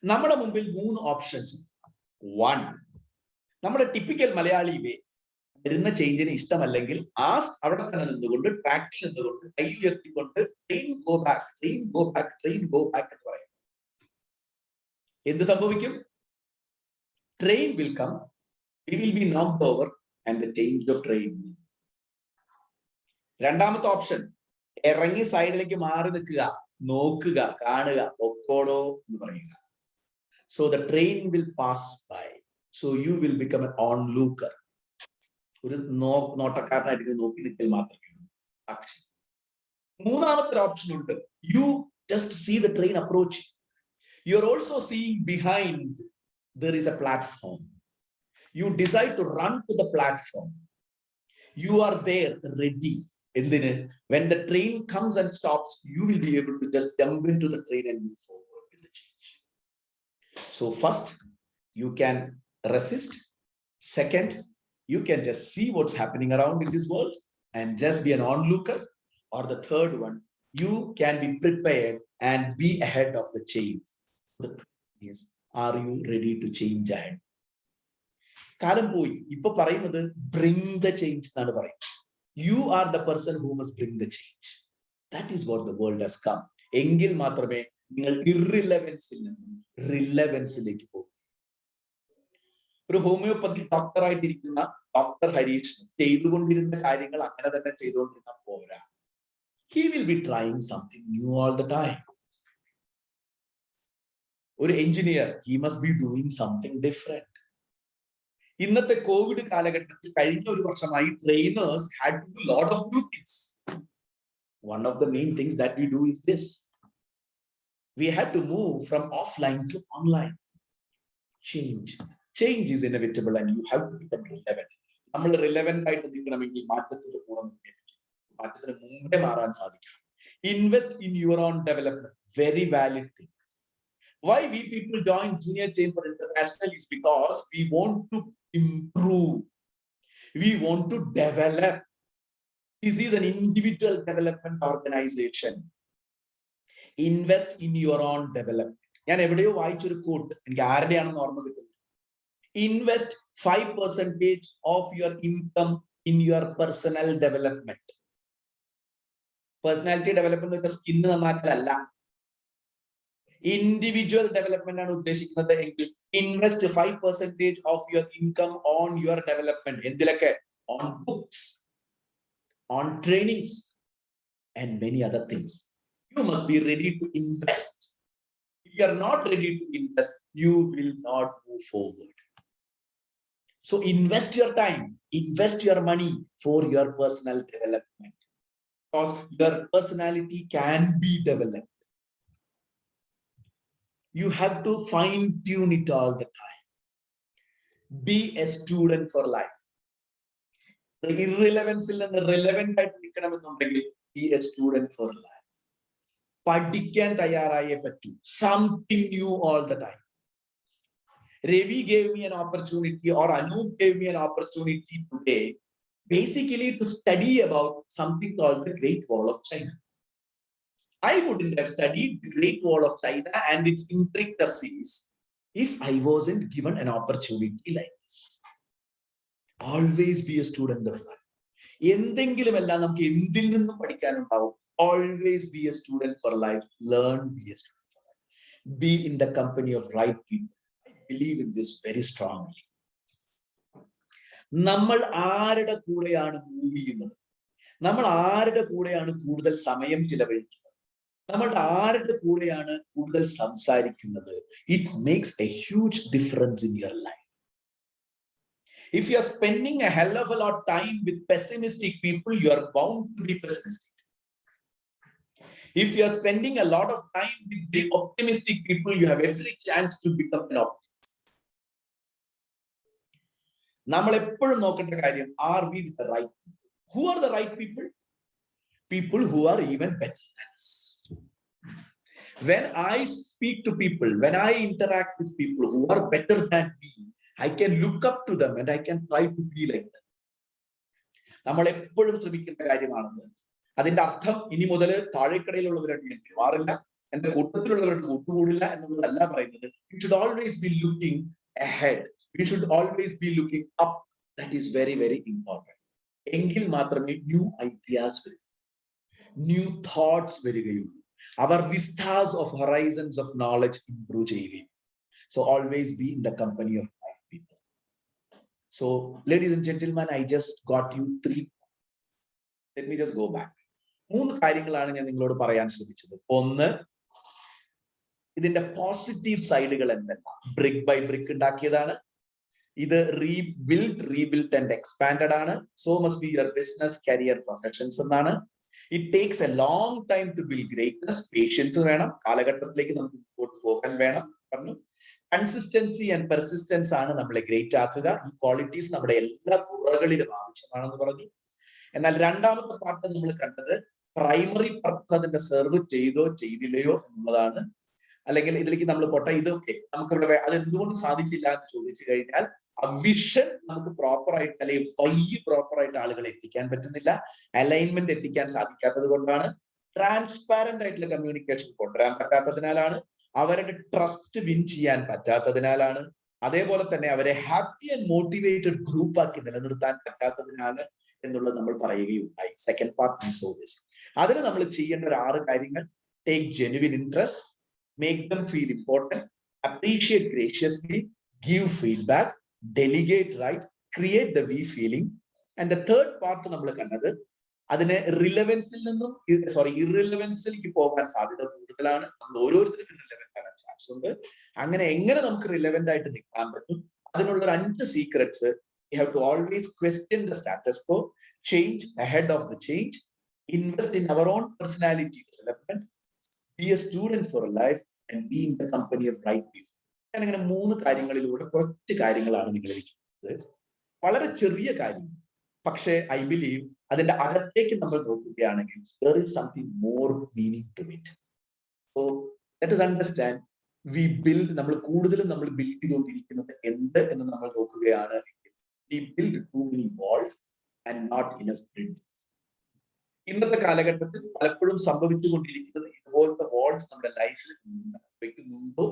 Speaker 1: നമ്മുടെ മുമ്പിൽ 3 ഓപ്ഷൻസ്. 1, നമ്മുടെ ടിപ്പിക്കൽ മലയാളി വേ, വരുന്ന ചേഞ്ചിന് ഇഷ്ടമല്ലെങ്കിൽ അവിടെ തന്നെ നിന്നുകൊണ്ട് ട്രാക്കിൽ നിന്നുകൊണ്ട് കൈ ഉയർത്തിക്കൊണ്ട് train go back, train go back, train go back എന്ന് പറയും. എന്ത് സംഭവിക്കും? Train will come, we will be knocked over and the change of train. രണ്ടാമത്തെ ഓപ്ഷൻ, ഇറങ്ങി സൈഡിലേക്ക് മാറി നിൽക്കുക, നോക്കുക, കാണുക, ഒക്കോടോ എന്ന് പറയുക. So the train will pass by. So you will become an onlooker. ഒരു നോട്ടക്കാരനായിട്ട് നോക്കി നിൽക്കൽ മാത്രമേ ഉള്ളൂ. മൂന്നാമത്തെ ഓപ്ഷൻ ഉണ്ട്. You just see the train approaching. You are also seeing behind there is a platform. You decide to run to the platform. You are there ready. When the train comes and stops, you will be able to just jump into the train and move forward with the change. So first, you can resist. Second, you can just see what's happening around in this world and just be an onlooker. Or the third one, you can be prepared and be ahead of the change. The question is, are you ready to change ahead? കാലം പോയി, ഇപ്പൊ പറയുന്നത് bring the change എന്നാണ് പറയുന്നത്. You are the person who must bring the change. That is what the world has come. എങ്കിൽ മാത്രമേ നിങ്ങൾ ഇർറിലവൻസിൽ നിന്നും റിലവൻസിലേക്ക് പോകും. ഒരു ഹോമിയോപ്പതി ഡോക്ടറായിട്ടിരിക്കുന്ന ഡോക്ടർ ഹരീഷ് ചെയ്തുകൊണ്ടിരുന്ന കാര്യങ്ങൾ അങ്ങനെ തന്നെ ചെയ്തുകൊണ്ടിരുന്ന പോരാ. He will be trying something new all the time. ഒരു engineer, he must be doing something different. ഇന്നത്തെ കോവിഡ് കാലഘട്ടത്തിൽ കഴിഞ്ഞ ഒരു വർഷമായി trainers had to do a lot of new things. One of the main things that we do is this. We had to move from offline to online. Change is inevitable and you have to become relevant. നമ്മൾ relevant ആയിട്ട് നിൽക്കണമെങ്കിൽ മാറ്റത്തിന്റെ കൂടെ നിൽക്കേ പറ്റും. മാറ്റത്തിന് മുമ്പേ മാറാൻ സാധിക്കണം. Invest in your own development. Very valid thing. Why we people join Junior Chamber International is because we want to improve. We want to develop. This is an individual development organization. Invest in your own development. ഞാൻ എവിടെയോ വായിച്ചൊരു coat, എനിക്ക് ആരുടെയാണെന്ന് ഓർമ്മ കിട്ടുന്നത്. Invest 5% of your income in your personal development. Personality development with skin നന്നാക്കലല്ല, individual development ആണ് ഉദ്ദേശിക്കുന്നത് എങ്കിൽ invest 5% of your income on your development. എന്തിലൊക്കെ? On books, on trainings and many other things. You must be ready to invest. If you are not ready to invest, you will not move forward. So invest your time, invest your money for your personal development, because your personality can be developed. You have to fine tune it all the time. Be a student for life. The irrelevance in the relevant be a student for life. പഠിക്കാൻ തയ്യാറായേ പറ്റൂ. Something new all the time. Ravi gave me an opportunity, or Anup gave me an opportunity today, basically to study about something called the Great Wall of China. I wouldn't have studied the Great Wall of China and its intricacies if I wasn't given an opportunity like this. Always be a student of life. എന്തെങ്കിലും എല്ലാം നമുക്ക് എന്തിൽ നിന്നും പഠിക്കാനുണ്ടാവും. Always be a student for life. Learn, be a student for life. Be in the company of right people. Believe in this very strongly. നമ്മൾ ആരുടെ കൂടെയാണ് move ചെയ്യുന്നത്, നമ്മൾ ആരുടെ കൂടെയാണ് കൂടുതൽ സമയം ചിലവഴിക്കുന്നത്, നമ്മൾ ആരുടെ കൂടെയാണ് കൂടുതൽ സംസാരിക്കുന്നത്, it makes a huge difference in your life. If you are spending a hell of a lot of time with pessimistic people, you are bound to be pessimistic. If you are spending a lot of time with the optimistic people, you have every chance to become an optimist. നമ്മൾ എപ്പോഴും നോക്കേണ്ട കാര്യം, are we with the right people? Who are the right people? People who are even better than us. When I speak to people, when I interact with people who are better than me, I can look up to them and I can try to be like them. നമ്മൾ എപ്പോഴും ശ്രമിക്കേണ്ട കാര്യമാണെന്ന്. അതിന്റെ അർത്ഥം ഇനി മുതൽ താഴെക്കടയിലുള്ളവരായിട്ട് ഞാൻ പെരുമാറില്ല, എന്റെ കൂട്ടത്തിലുള്ളവരുടെ കൂട്ടുകൂടില്ല എന്നുള്ളതല്ല പറയുന്നത്. You should always be looking ahead. We should always be looking up. That is very, very important. എങ്കിൽ മാത്രമേ new ideas വരൂ, new thoughts വരികയുള്ളൂ. Our vistas of horizons of knowledge improve ചെയ്യുകയും. So always be in the company of right people. So ladies and gentlemen, I just got you 3. Let me just go back. 3 കാര്യങ്ങളാണ് ഞാൻ നിങ്ങളോട് പറയാൻ ശ്രമിച്ചത്. ഒന്ന്, ഇതിന്റെ positive സൈഡുകൾ എന്തെല്ലാം. ബ്രിക്ക് ബൈ ബ്രിക്ക് ഉണ്ടാക്കിയതാണ്. ഇത് റീബിൽറ്റ് ആൻഡ് എക്സ്പാൻഡഡ് ആണ്. So must be your business, career, professions എന്നാണ്. It takes a long time to build greatness. Patience വേണം, കാലഘട്ടത്തിലേക്ക് നമുക്ക് മുമ്പോട്ട് പോകാൻ വേണം പറഞ്ഞു. കൺസിസ്റ്റൻസി ആൻഡ് പെർസിസ്റ്റൻസ് ആണ് നമ്മളെ ഗ്രേറ്റ് ആക്കുക. ഈ ക്വാളിറ്റീസ് നമ്മുടെ എല്ലാ തുറകളിലും ആവശ്യമാണെന്ന് പറഞ്ഞു. എന്നാൽ രണ്ടാമത്തെ പാർട്ട് നമ്മൾ കണ്ടത് പ്രൈമറി പർപ്പസ് അതിന്റെ സെർവ് ചെയ്തോ ചെയ്തില്ലയോ എന്നുള്ളതാണ്. അല്ലെങ്കിൽ ഇതിലേക്ക് നമ്മൾ പൊട്ട ഇതൊക്കെ നമുക്കിവിടെ അതെന്തുകൊണ്ട് സാധിച്ചില്ല എന്ന് ചോദിച്ചു കഴിഞ്ഞാൽ, ആ വിഷൻ നമുക്ക് പ്രോപ്പർ ആയിട്ട് അല്ലെങ്കിൽ വൈ പ്രോപ്പർ ആയിട്ട് ആളുകളെ എത്തിക്കാൻ പറ്റുന്നില്ല, അലൈൻമെന്റ് എത്തിക്കാൻ സാധിക്കാത്തത് കൊണ്ടാണ്, ട്രാൻസ്പാരന്റ് ആയിട്ടുള്ള കമ്മ്യൂണിക്കേഷൻ കൊണ്ടുവരാൻ പറ്റാത്തതിനാലാണ്, അവരുടെ ട്രസ്റ്റ് വിൻ ചെയ്യാൻ പറ്റാത്തതിനാലാണ്, അതേപോലെ തന്നെ അവരെ ഹാപ്പി ആൻഡ് മോട്ടിവേറ്റഡ് ഗ്രൂപ്പ് ആക്കി നിലനിർത്താൻ പറ്റാത്തതിനാണ് എന്നുള്ളത് നമ്മൾ പറയുകയുണ്ടായി. Second part V so this. അതിന് നമ്മൾ ചെയ്യേണ്ട ഒരു 6 കാര്യങ്ങൾ: take genuine interest, make them feel important, appreciate graciously, give feedback, delegate right, create the we feeling. And the third part നമ്മൾ കണ്ടത്, അതിനെ റിലവൻസിൽ നിന്നും irrelevanceലേക്ക് പോകാൻ സാധ്യത കൂടുതലാണ്. നമ്മൾ ഓരോരുത്തർക്കും റിലവൻ്റ് ആണ്. വരാൻ ചാൻസ് ഉണ്ട്. അങ്ങനെ എങ്ങനെ നമുക്ക് റിലവന്റ് ആയിട്ട് നിൽക്കാൻ പറ്റും, അതിനുള്ള ഒരു 5 secrets. We have to always question the status quo, change ahead of the change, invest in our own personality development, be a student for life, and be in the company of right people. ഞാനിങ്ങനെ 3 കാര്യങ്ങളിലൂടെ കുറച്ച് കാര്യങ്ങളാണ് നിങ്ങളിലേക്ക് വളരെ ചെറിയ കാര്യം, പക്ഷേ I believe അതിന്റെ അകത്തേക്ക് നമ്മൾ നോക്കുകയാണെങ്കിൽ there is something more meaning to it. So let us understand, we build, നമ്മൾ കൂടുതലും നമ്മൾ ബിൽഡ് ചെയ്തുകൊണ്ടിരിക്കുന്നത് എന്ത് എന്ന് നമ്മൾ നോക്കുകയാണ്. We build too many walls and not enough bridges. ഇന്നത്തെ കാലഘട്ടത്തിൽ പലപ്പോഴും സംഭവിച്ചുകൊണ്ടിരിക്കുന്നത് ഇതുപോലത്തെ വാൾസ് നമ്മുടെ ലൈഫിൽ വെക്കുന്നുണ്ടോ.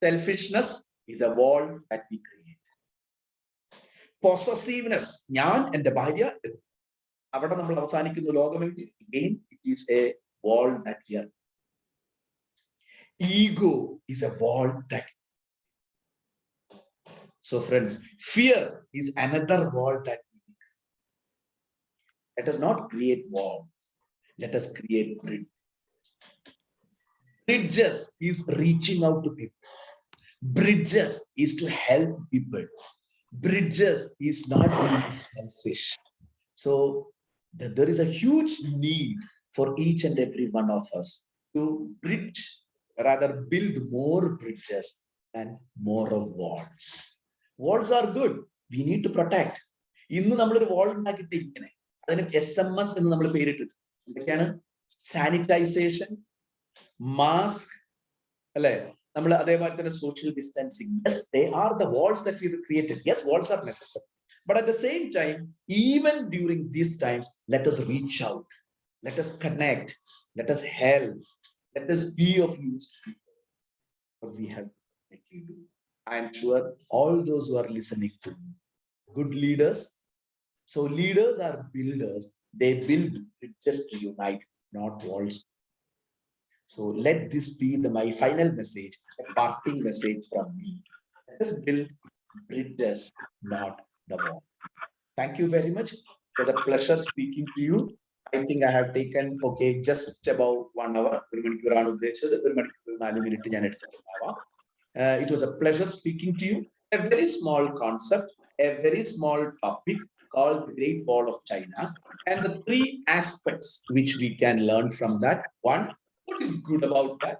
Speaker 1: Selfishness is a wall that we create. Possessiveness, ഞാൻ എന്റെ ഭാര്യ, അവിടെ നമ്മൾ അവസാനിക്കുന്ന ലോകമെങ്കിൽ again it is a wall that we are. Ego is a wall that. So friends, fear is another wall that we make. Let us not create wall, let us create bridge. Bridges is reaching out to people. Bridges is to help people. Bridges is not being selfish. So there is a huge need for each and every one of us to bridge, rather build more bridges and more of walls. Walls are good. We need to protect. ഇന്ന് നമ്മളൊരു വാൾ ഉണ്ടാക്കിയിട്ടിരിക്കണേ, അതിന് SMS എന്ന് നമ്മൾ പേരിട്ടിട്ട്. എന്തൊക്കെയാണ്? Sanitisation, mask, അല്ലെ? നമ്മൾ അതേപോലെ തന്നെ social distancing. Yes, they are the walls that we have created. Yes, walls are necessary. But at the same time, even during these times, let us reach out. Let us connect. Let us help. Let us be of use to people. What we have to do. I am sure all those who are listening to me, good leaders. So leaders are builders. They build bridges to unite, not walls. So let this be my final message, a parting message from me. Let us build bridges, not the wall. Thank you very much. It was a pleasure speaking to you. I think I have taken just about 1 hour. It was a pleasure speaking to you. A very small concept, a very small topic called the Great Wall of China, and the 3 aspects which we can learn from that. 1, what is good about that,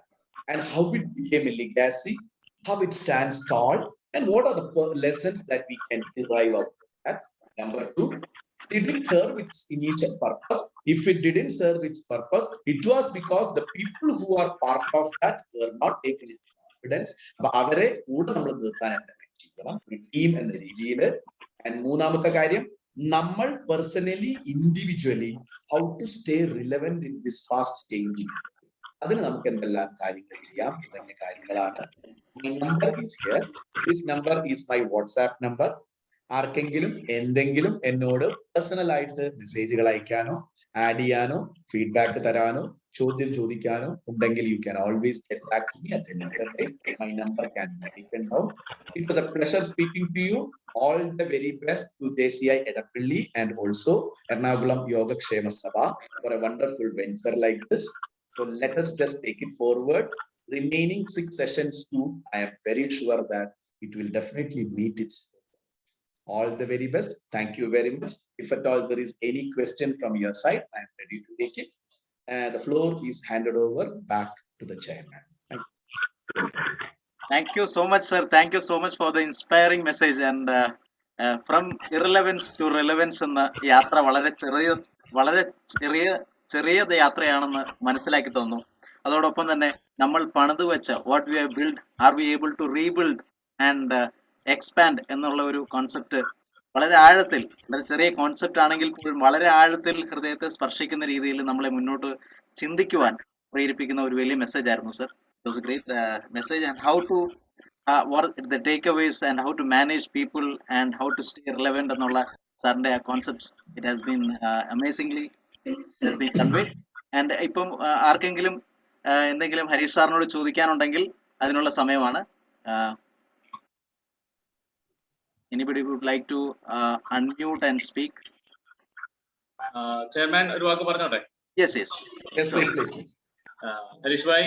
Speaker 1: and how it became a legacy, how it stands tall, and what are the lessons that we can derive out of that. Number 2, did it serve its initial purpose? If it didn't serve its purpose, it was because the people who are part of that were not taken into confidence. അപ്പൊ അവരെ കൂടെ നമ്മൾ നിർത്താൻ എന്തൊക്കെ ചെയ്യണം team എന്ന രീതിയിൽ. And 3-ാമത്തെ കാര്യം, നമ്മൾ personally individually how to stay relevant in this fast changing. അതിന് നമുക്ക് എന്തെല്ലാം കാര്യങ്ങൾ ചെയ്യാം തുടങ്ങിയ കാര്യങ്ങളാണ്. My number is here. This number is my WhatsApp number. ആർക്കെങ്കിലും എന്തെങ്കിലും എന്നോട് പേഴ്സണൽ ആയിട്ട് മെസ്സേജുകൾ അയക്കാനോ ആഡ് ചെയ്യാനോ ഫീഡ്ബാക്ക് തരാനോ ചോദ്യം ചോദിക്കാനോ ഉണ്ടെങ്കിൽ you can always get back to me at any other time. My number can be taken down. It was a pleasure speaking to you. All the very best to JCI Edapalli and also Ernakulam Yogakshema Sabha for a wonderful venture like this. So let us just take it forward. Remaining 6 sessions too, I am very sure that it will definitely meet its. All the very best. Thank you very much. If at all there is any question from your side, I am ready to take it. The floor is handed over back to the chairman.
Speaker 3: Thank you so much, sir. Thank you so much for the inspiring message. And from irrelevance to relevance എന്ന യാത്ര വളരെ ചെറിയ യാത്രയാണെന്ന് മനസ്സിലാക്കി തന്നു. അതോടൊപ്പം തന്നെ നമ്മൾ പണിത് വെച്ച what we have built, are we able to rebuild and expand എന്നുള്ള ഒരു കോൺസെപ്റ്റ് വളരെ ആഴത്തിൽ, വളരെ ചെറിയ കോൺസെപ്റ്റ് ആണെങ്കിൽ പോലും വളരെ ആഴത്തിൽ ഹൃദയത്തെ സ്പർശിക്കുന്ന രീതിയിൽ നമ്മളെ മുന്നോട്ട് ചിന്തിക്കുവാൻ പ്രേരിപ്പിക്കുന്ന ഒരു വലിയ മെസ്സേജ് ആയിരുന്നു sir. It was a great message. And how to the takeaways and how to manage people and how to stay relevant എന്നുള്ള സാറിന്റെ ആ concepts it has been amazingly conveyed. And ഇപ്പം ആർക്കെങ്കിലും എന്തെങ്കിലും ഹരീഷ് സാറിനോട് ചോദിക്കാനുണ്ടെങ്കിൽ അതിനുള്ള സമയമാണ്. Anybody would like to unmute and speak?
Speaker 4: Chairman, ഒരു വാക്ക് പറഞ്ഞോട്ടെ?
Speaker 3: Yes.
Speaker 1: Yes, please.
Speaker 4: Harish bhai,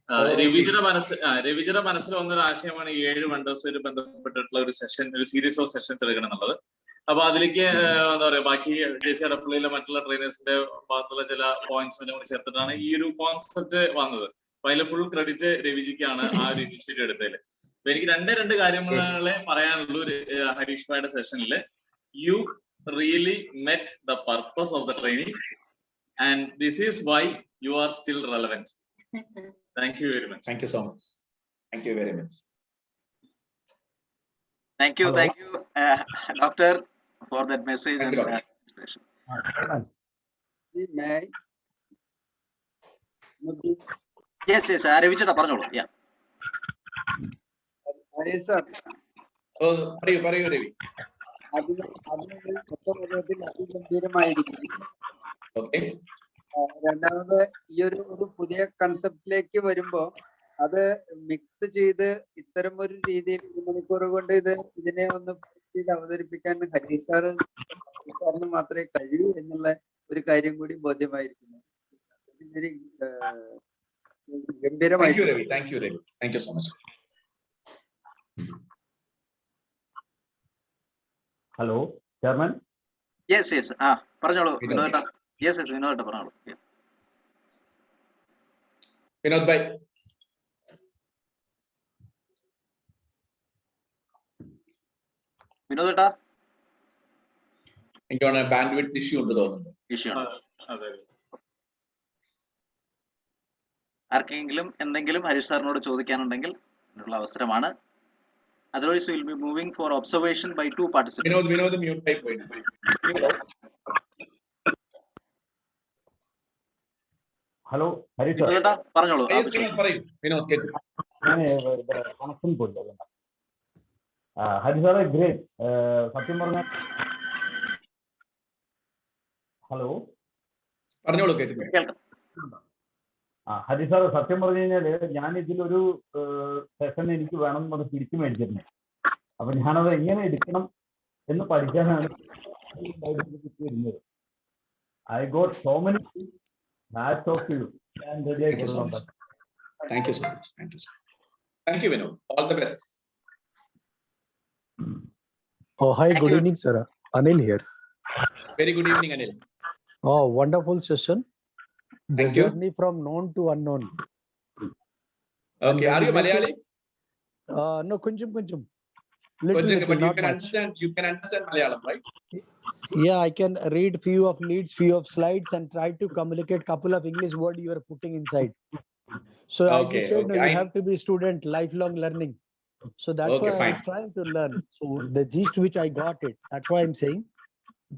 Speaker 4: രവിജിയുടെ മനസ്സിൽ വന്നൊരു ആശയമാണ് ഈ 7 വണ്ടേഴ്സുമായി ബന്ധപ്പെട്ടിട്ടുള്ള ഒരു സെഷൻ, ഒരു സീരീസ് ഓഫ് സെഷൻസ് എടുക്കണം എന്നുള്ളത്. അപ്പൊ അതിലേക്ക് എന്താ പറയാ, ബാക്കി JCRWയിലെ മറ്റുള്ള ട്രെയിനേഴ്സിന്റെ ഭാഗത്തുള്ള ചില പോയിന്റ്സ് എല്ലാം കൂടി ചേർത്തിട്ടാണ് ഈ ഒരു കോൺസെപ്റ്റ് വന്നത്. അപ്പൊ അതിലെ ഫുൾ ക്രെഡിറ്റ് രവിജിക്കാണ് ആ ഒരു ഇനിഷ്യേറ്റീവ് എടുത്തതിൽ. അപ്പൊ എനിക്ക് രണ്ട് കാര്യങ്ങളെ പറയാനുള്ളൂ ഹരീഷ് ഭായിയുടെ സെഷനിൽ. You really met the purpose of the training and this is why you are still relevant. Thank you very much.
Speaker 1: Thank you so much. Thank you very much.
Speaker 3: Thank you, doctor, for that message and inspiration.
Speaker 2: May I?
Speaker 3: Yes, രവിചേട്ടാ പറഞ്ഞോളൂ. Yeah.
Speaker 2: Sir.
Speaker 1: പറയൂ രവി.
Speaker 2: രണ്ടാമത് ഈ ഒരു പുതിയ കൺസെപ്റ്റിലേക്ക് വരുമ്പോ അത് mix ചെയ്ത് ഇത്തരം ഒരു രീതിയിൽ 1 മണിക്കൂർ കൊണ്ട് ഇതിനെ ഒന്ന് അവതരിപ്പിക്കാൻ ഹരീഷ് സാറിന് മാത്രമേ കഴിയൂ എന്നുള്ള ഒരു കാര്യം കൂടി ബോധ്യമായിരിക്കുന്നു. ഗംഭീരമായി.
Speaker 1: Thank you so much.
Speaker 5: Hello, Chairman.
Speaker 3: Yes. പറഞ്ഞോളൂ വിനോദേട്ടാ. Yes, വിനോദേട്ടാ പറഞ്ഞോളൂ.
Speaker 1: വിനോദ് ഭായ്.
Speaker 3: വിനോദേട്ടാ.
Speaker 1: എനിക്കാണ് ബാൻഡ്വിഡ്ത്ത് ഇഷ്യൂ ഉണ്ട് തോന്നുന്നു.
Speaker 3: ആർക്കെങ്കിലും എന്തെങ്കിലും ഹരീഷ് സാറിനോട് ചോദിക്കാനുണ്ടെങ്കിൽ ഉള്ള അവസരമാണ്. Otherwise, we will be moving for observation by 2 participants.
Speaker 1: Vinod mute type point.
Speaker 5: Hello, Harish sir.
Speaker 3: പറഞ്ഞോളൂ.
Speaker 1: Yes, പറയൂ. വിനോദ് കേൾക്കൂ.
Speaker 5: കണക്ഷൻ പോയില്ല. ഹരി സാറേ ഗ്രേറ്റ്. സത്യം പറഞ്ഞ ഹലോ
Speaker 1: പറഞ്ഞോളൂ കേൾക്കാം.
Speaker 5: ഹരി സാറ് സത്യം പറഞ്ഞു കഴിഞ്ഞാല് ഞാൻ ഇതിലൊരു സെഷൻ എനിക്ക് വേണം എന്ന് തിരിച്ചു മേടിച്ചിരുന്നു. അപ്പൊ ഞാനത് എങ്ങനെ എടുക്കണം എന്ന് പഠിക്കാനാണ് ഇരുന്നത്. I got so many hats off you.
Speaker 1: Thank you so much. Thank you, Vinod. All the best.
Speaker 6: Oh, hi. Good evening, sir. Anil here.
Speaker 1: Very good evening, Anil.
Speaker 6: Oh, wonderful session. The
Speaker 1: Thank you.
Speaker 6: journey from known to unknown.
Speaker 1: Okay, are you Malayali?
Speaker 6: No, kunjum.
Speaker 1: But
Speaker 6: Little,
Speaker 1: you
Speaker 6: not
Speaker 1: can
Speaker 6: much.
Speaker 1: understand Malayalam, right?
Speaker 6: Yeah, I can read few of leads, few of slides, and try to communicate couple of English word you are putting inside. So
Speaker 1: Okay,
Speaker 6: as you said,
Speaker 1: okay.
Speaker 6: you have to be student, lifelong learning. So that's
Speaker 1: Okay,
Speaker 6: why I was
Speaker 1: fine.
Speaker 6: trying to learn. So the gist which I got it, that's why I'm saying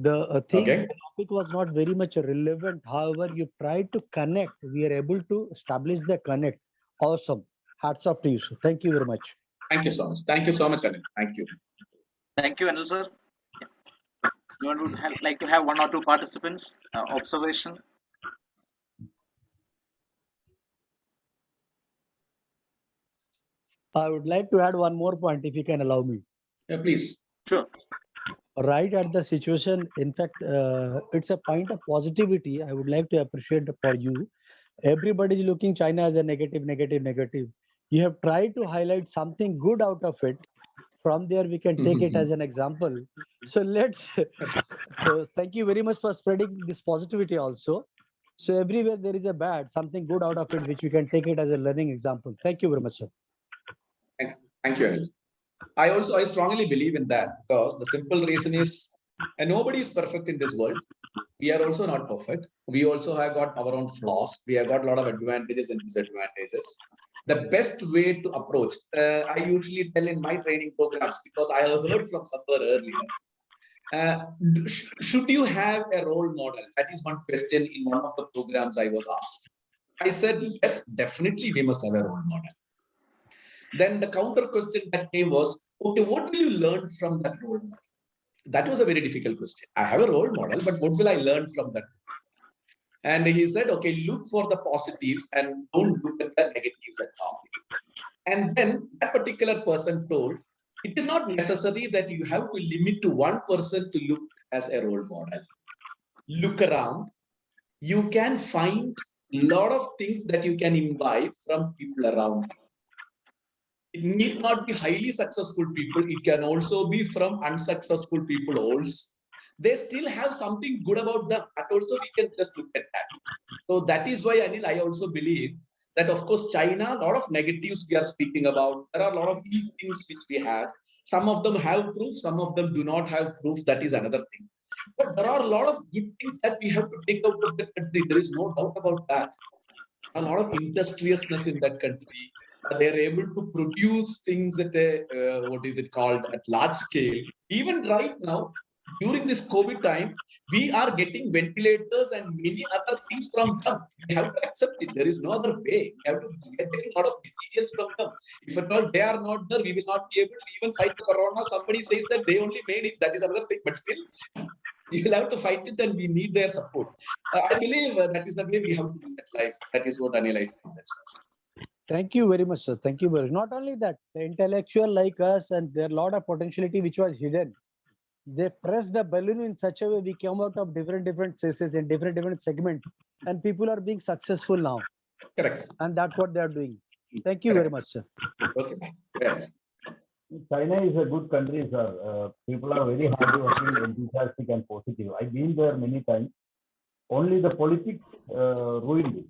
Speaker 6: the thing,
Speaker 1: Okay.
Speaker 6: the topic was not very much relevant. However, you tried to connect. We are able to establish the connect. Awesome. Hats off to you, sir. Thank you very much.
Speaker 1: Thank you so much, Anil. Thank you.
Speaker 3: Thank you, Anil sir. You would like to have 1 or 2 participants observation?
Speaker 6: I would like to add one more point, if you can allow me.
Speaker 1: Yeah, please.
Speaker 3: Sure.
Speaker 6: Right at the situation, in fact, it's a point of positivity. I would like to appreciate for you. Everybody is looking China as a negative. You have tried to highlight something good out of it. From there, we can take it as an example. So so thank you very much for spreading this positivity also. So everywhere there is a bad, something good out of it, which we can take it as a learning example. Thank you very much, sir.
Speaker 1: Thank you, Anil. I strongly believe in that, because the simple reason is nobody is perfect in this world. We are also not perfect. We also have got our own flaws. We have got a lot of advantages and disadvantages. The best way to approach, I usually tell in my training programs, because I have heard from somewhere earlier, should you have a role model? That is one question in one of the programs I was asked. I said, yes, definitely we must have a role model. Then the counter question that came was, okay, what will you learn from that role model? That was a very difficult question. I have a role model, but what will I learn from that? And he said, okay, look for the positives and don't look at the negatives at all. And then that particular person told, it is not necessary that you have to limit to one person to look as a role model. Look around. You can find lot of things that you can imbibe from people around you. It need not be highly successful people. It can also be from unsuccessful people also. They still have something good about them. That also we can just look at that. So that is why, Anil, I also believe that, of course, China, a lot of negatives we are speaking about. There are a lot of evil things which we have. Some of them have proof, some of them do not have proof. That is another thing. But there are a lot of good things that we have to take out of the country. There is no doubt about that. A lot of industriousness in that country. They are able to produce things at a, what is it called, at large scale. Even right now, during this COVID time, we are getting ventilators and many other things from them. We have to accept it. There is no other way. We have to get a lot of materials from them. If at all they are not there, we will not be able to even fight the corona. Somebody says that they only made it. That is another thing. But still, we will have to fight it, and we need their support. I believe that is the way we have to do that life. That is what Anil, I feel. That's what.
Speaker 6: Thank you very much, sir. Thank you very much. Not only that, the intellectual like us, and there are a lot of potentiality which was hidden. They press the balloon in such a way we come out of different spaces in different segments, and people are being successful now.
Speaker 1: Correct.
Speaker 6: And that's what they are doing. Thank you very much, sir.
Speaker 1: Okay. Yeah.
Speaker 5: China is a good country, sir. People are very hardworking, enthusiastic, and positive. I've been there many times. Only the politics ruined it.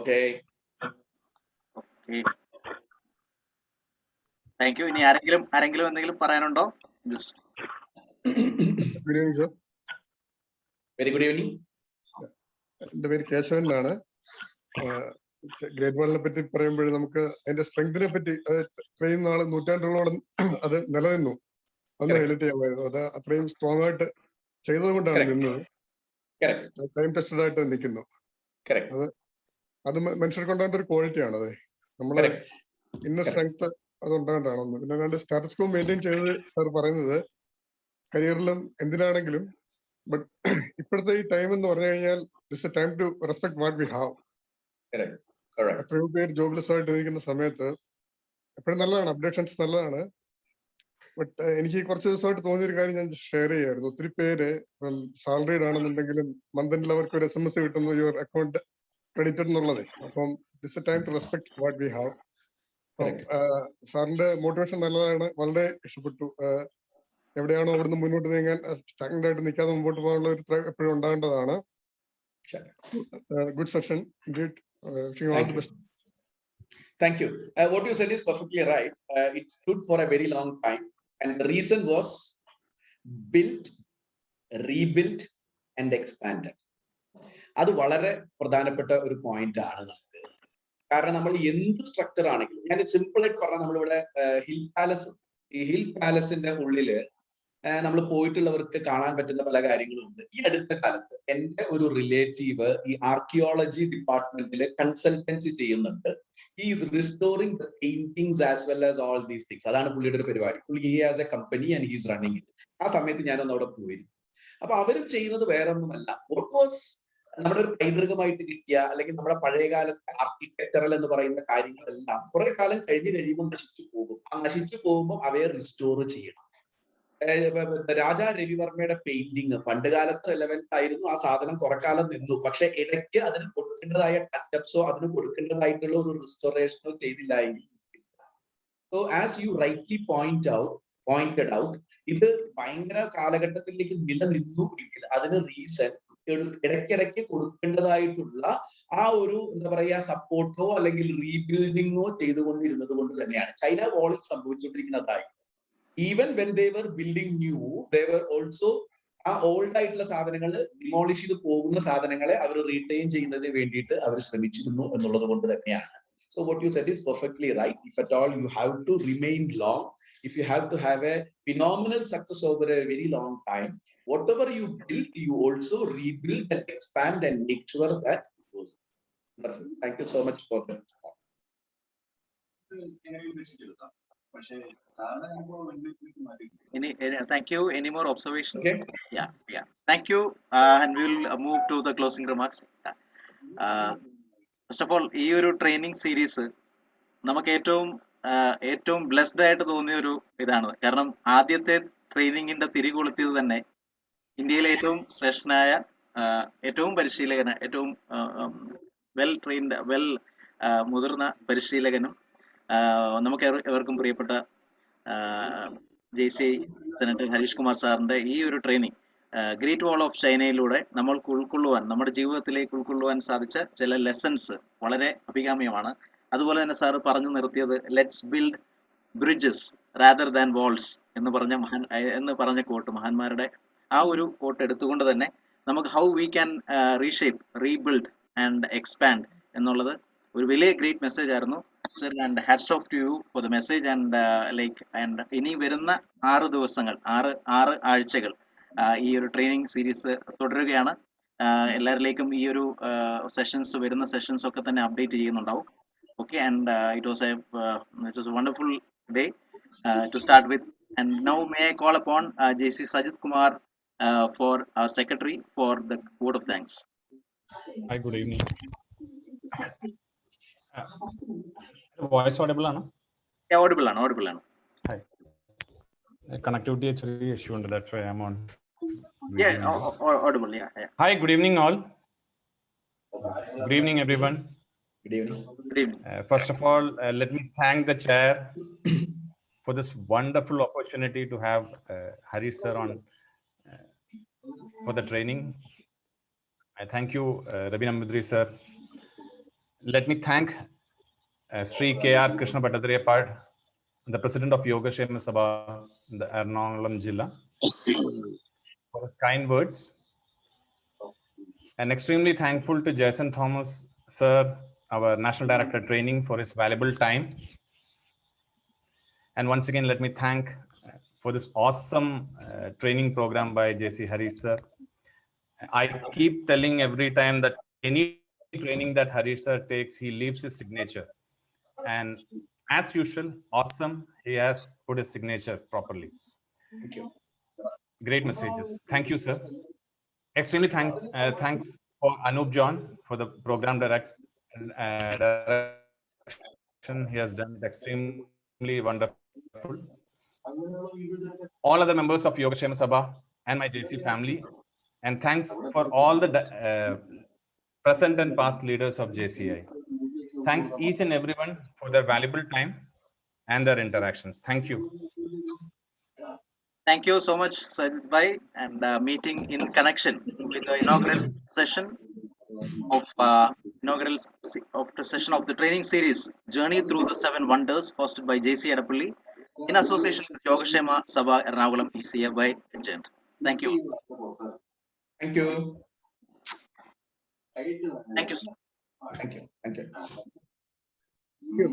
Speaker 1: Okay.
Speaker 3: Thank you. ഇനി ആരെങ്കിലും എന്തെങ്കിലും പറയാനുണ്ടോ? Just
Speaker 7: good evening sir.
Speaker 1: Very good evening.
Speaker 7: എന്റെ പേര് കേശവൻ എന്നാണ്. Great വാളിനെ പറ്റി പറയുമ്പോൾ നമുക്ക് അതിന്റെ സ്ട്രെങ്തിനെ പറ്റി, ഇത്രയും നാള് നൂറ്റാണ്ടുകളോളം അത് നിലനിന്നു, അന്ന് ഹൈലൈറ്റ് ചെയ്യാമായിരുന്നു. അത് അത്രയും സ്ട്രോങ് ആയിട്ട് ചെയ്തത് കൊണ്ടാണ് നിന്നത്. ടൈം ടെസ്റ്റഡ് ആയിട്ട് നിൽക്കുന്നു. അത് മനുഷ്യർ കൊണ്ടാണ്ട ഒരു ക്വാളിറ്റിയാണ്. അത് നമ്മള് ഇന്നർ സ്ട്രെങ്ത് അത് ഉണ്ടാകേണ്ടതാണെന്ന്. പിന്നെ അല്ലാണ്ട് സ്റ്റാറ്റസ് കോ മെയിൻറ്റെയിൻ ചെയ്ത് സാർ പറയുന്നത് കരിയറിലും എന്തിനാണെങ്കിലും. ബട്ട് ഇപ്പോഴത്തെ ഈ ടൈം എന്ന് പറഞ്ഞു കഴിഞ്ഞാൽ it's a time to respect what we have. എത്രയോ പേര് ജോബ്ലെസ് ആയിട്ട് ഇരിക്കുന്ന സമയത്ത് എപ്പോഴും നല്ലതാണ്, അപ്ഡേഷൻസ് നല്ലതാണ്. ബട്ട് എനിക്ക് കുറച്ച് ദിവസമായിട്ട് തോന്നിയൊരു കാര്യം ഞാൻ ഷെയർ ചെയ്യായിരുന്നു. ഒത്തിരി പേര് ഇപ്പം സാലറീഡ് ആണെന്നുണ്ടെങ്കിലും മന്ത് എൻഡിൽ അവർക്ക് ഒരു SMS കിട്ടുന്നു, യുവർ അക്കൗണ്ട് ക്രെഡിറ്റഡ് എന്നുള്ളത്. അപ്പം it's a time to respect what we have. സാറിന്റെ മോട്ടിവേഷൻ നല്ലതാണ്, വളരെ ഇഷ്ടപ്പെട്ടു. എവിടെയാണോ അവിടുന്ന് മുന്നോട്ട് നീങ്ങാൻ സ്റ്റാഗ്നന്റ് ആയിട്ട് നിൽക്കാതെ മുമ്പോട്ട് പോകാനുള്ള ഒരു എപ്പോഴും ഉണ്ടാകേണ്ടതാണ്. Good session.
Speaker 1: Thank you. What you said is perfectly right. It stood for a very long time, and the reason was built, rebuilt, and expanded. അത് വളരെ പ്രധാനപ്പെട്ട ഒരു പോയിന്റ് ആണ് നമുക്ക്. കാരണം നമ്മൾ എന്ത് സ്ട്രക്ചർ ആണെങ്കിലും, ഞാൻ സിമ്പിൾ ആയിട്ട് പറഞ്ഞാൽ, നമ്മളിവിടെ ഹിൽ പാലസ്, ഈ ഹിൽ പാലസിന്റെ ഉള്ളില് നമ്മൾ പോയിട്ടുള്ളവർക്ക് കാണാൻ പറ്റുന്ന പല കാര്യങ്ങളുണ്ട്. ഈ അടുത്ത കാലത്ത് എന്റെ ഒരു റിലേറ്റീവ് ഈ ആർക്കിയോളജി ഡിപ്പാർട്ട്മെന്റിൽ കൺസൾട്ടൻസി ചെയ്യുന്നുണ്ട്. He is restoring the paintings as well as all these things. അതാണ് പുള്ളിയുടെ ഒരു പരിപാടി. പുള്ളി he has A company and he is running it. ആ സമയത്ത് ഞാനൊന്ന് അവിടെ പോയിരുന്നു. അപ്പൊ അവരും ചെയ്യുന്നത് വേറെ ഒന്നുമല്ല, വാട്ട് വാസ് നമ്മുടെ ഒരു പൈതൃകമായിട്ട് കിട്ടിയ, അല്ലെങ്കിൽ നമ്മുടെ പഴയകാലത്തെ ആർക്കിടെക്ചറൽ എന്ന് പറയുന്ന കാര്യങ്ങളെല്ലാം കുറെ കാലം കഴിയുമ്പോൾ നശിച്ചു പോകും. ആ നശിച്ചു പോകുമ്പോൾ അവയെ റിസ്റ്റോർ ചെയ്യണം. രാജാ രവിവർമ്മയുടെ പെയിന്റിങ് പണ്ട് കാലത്ത് റെലവെന്റ് ആയിരുന്നു. ആ സാധനം കുറെ കാലം നിന്നു. പക്ഷെ ഇടയ്ക്ക് അതിന് കൊടുക്കേണ്ടതായ ടച്ചപ്സോ അതിന് കൊടുക്കേണ്ടതായിട്ടുള്ള ഒരു റിസ്റ്റോറേഷനോ ചെയ്തില്ല എങ്കിൽ. So as you rightly pointed out, ഇത് ഭയങ്കര കാലഘട്ടത്തിലേക്ക് നിലനിന്നു എങ്കിൽ അതിന് റീസൺ ഇടയ്ക്കിടയ്ക്ക് കൊടുക്കേണ്ടതായിട്ടുള്ള ആ ഒരു എന്താ പറയാ സപ്പോർട്ടോ അല്ലെങ്കിൽ റീബിൽഡിങ്ങോ ചെയ്തുകൊണ്ടിരുന്നത് കൊണ്ട് തന്നെയാണ്. ചൈന വാളിൽ സംഭവിച്ചുകൊണ്ടിരിക്കുന്നതായി. Even when they were building new, they were also ആ ഓൾഡ് ആയിട്ടുള്ള സാധനങ്ങൾ ഡിമോളിഷ് ചെയ്ത് പോകുന്ന സാധനങ്ങളെ അവർ റീറ്റെയിൻ ചെയ്യുന്നതിന് വേണ്ടിയിട്ട് അവർ ശ്രമിച്ചിരുന്നു എന്നുള്ളത് കൊണ്ട് തന്നെയാണ്. So what you said is perfectly right. If at all you have to remain long, if you have to have a phenomenal success over a very long time, whatever you build, you also rebuild and expand and make sure that it goes. Wonderful. Thank you so much for that.
Speaker 3: Thank you. Any more observations?
Speaker 1: Okay.
Speaker 3: Yeah. Thank you. And we'll move to the closing remarks. First of all, ഈ ഒരു training series നമുക്ക് ഏറ്റവും blessed ആയിട്ട് തോന്നിയ ഒരു ഇതാണ്. കാരണം ആദ്യത്തെ ട്രെയിനിങ്ങിന്റെ തിരികൊളുത്തിയത് തന്നെ ഇന്ത്യയിലെ ഏറ്റവും ശ്രേഷ്ഠനായ ഏറ്റവും പരിശീലകന് ഏറ്റവും വെൽ ട്രെയിൻഡ് മുതിർന്ന പരിശീലകനും നമുക്ക് എവർക്കും പ്രിയപ്പെട്ട JCI സെനറ്റർ ഹരീഷ് കുമാർ സാറിന്റെ ഈ ഒരു ട്രെയിനിങ് ഗ്രേറ്റ് വാൾ ഓഫ് ചൈനയിലൂടെ നമ്മൾക്ക് ഉൾക്കൊള്ളുവാൻ, നമ്മുടെ ജീവിതത്തിലേക്ക് ഉൾക്കൊള്ളുവാൻ സാധിച്ച ചില ലെസൺസ് വളരെ അഭികാമ്യമാണ്. അതുപോലെ തന്നെ സാറ് പറഞ്ഞു നിർത്തിയത് let's build bridges rather than walls എന്ന് പറഞ്ഞ കോട്ട്, മഹാന്മാരുടെ ആ ഒരു കോട്ട് എടുത്തുകൊണ്ട് തന്നെ നമുക്ക് how we can reshape, rebuild and expand എന്നുള്ളത് ഒരു വലിയ ഗ്രേറ്റ് മെസ്സേജ് ആയിരുന്നു sir. And hats of to you for the message. And ഇനി വരുന്ന 6 ദിവസങ്ങൾ, 6 ആഴ്ചകൾ ഈ ഒരു ട്രെയിനിങ് സീരീസ് തുടരുകയാണ്. എല്ലാവരിലേക്കും ഈ ഒരു വരുന്ന സെഷൻസ് ഒക്കെ തന്നെ അപ്ഡേറ്റ് ചെയ്യുന്നുണ്ടാവും. Okay, and it was a wonderful day to start with. And now may I call upon JC Sajid Kumar for our secretary for the vote of thanks.
Speaker 8: Hi, good evening. Voice audible ആണ്?
Speaker 3: Yeah, audible ആണ്.
Speaker 8: Hi. Connectivity issue ഉണ്ട്, that's why I'm on.
Speaker 3: Yeah, audible. Yeah.
Speaker 8: Hi, good evening all. Good evening everyone.
Speaker 1: Good evening.
Speaker 3: Good evening.
Speaker 8: First of all, let me thank the chair for this wonderful opportunity to have Harish sir on for the training. I thank you, Rabi Nambudri sir. Let me thank Sri K.R. Krishna Bhattacharya, the president of Yogakshema Sabha in the Ernakulam Jilla, for his kind words. And extremely thankful to Jason Thomas sir, our National Director Training, for his valuable time. And once again, let me thank for this awesome training program by JC Harish sir. I keep telling every time that any training that Harish sir takes, he leaves his signature. And as usual, awesome, he has put his signature properly.
Speaker 1: Thank you.
Speaker 8: Great messages. Thank you, sir. Extremely thanks for Anup John for the program direction. He has done it extremely wonderful. All other members of Yogakshema Sabha and my JC family, and thanks for all the present and past leaders of JCI. Thanks each and everyone for their valuable time and their interactions. Thank you.
Speaker 3: Thank you so much, Sajid Bhai, and meeting in connection with the inaugural session of the training series Journey Through the 7 Wonders, hosted by JC Edappally in association with Yogakshema Sabha Ernakulam is hereby adjourned. Thank you.
Speaker 1: Thank you.
Speaker 3: Thank you, sir.
Speaker 1: Thank you. Thank you.
Speaker 2: Thank you.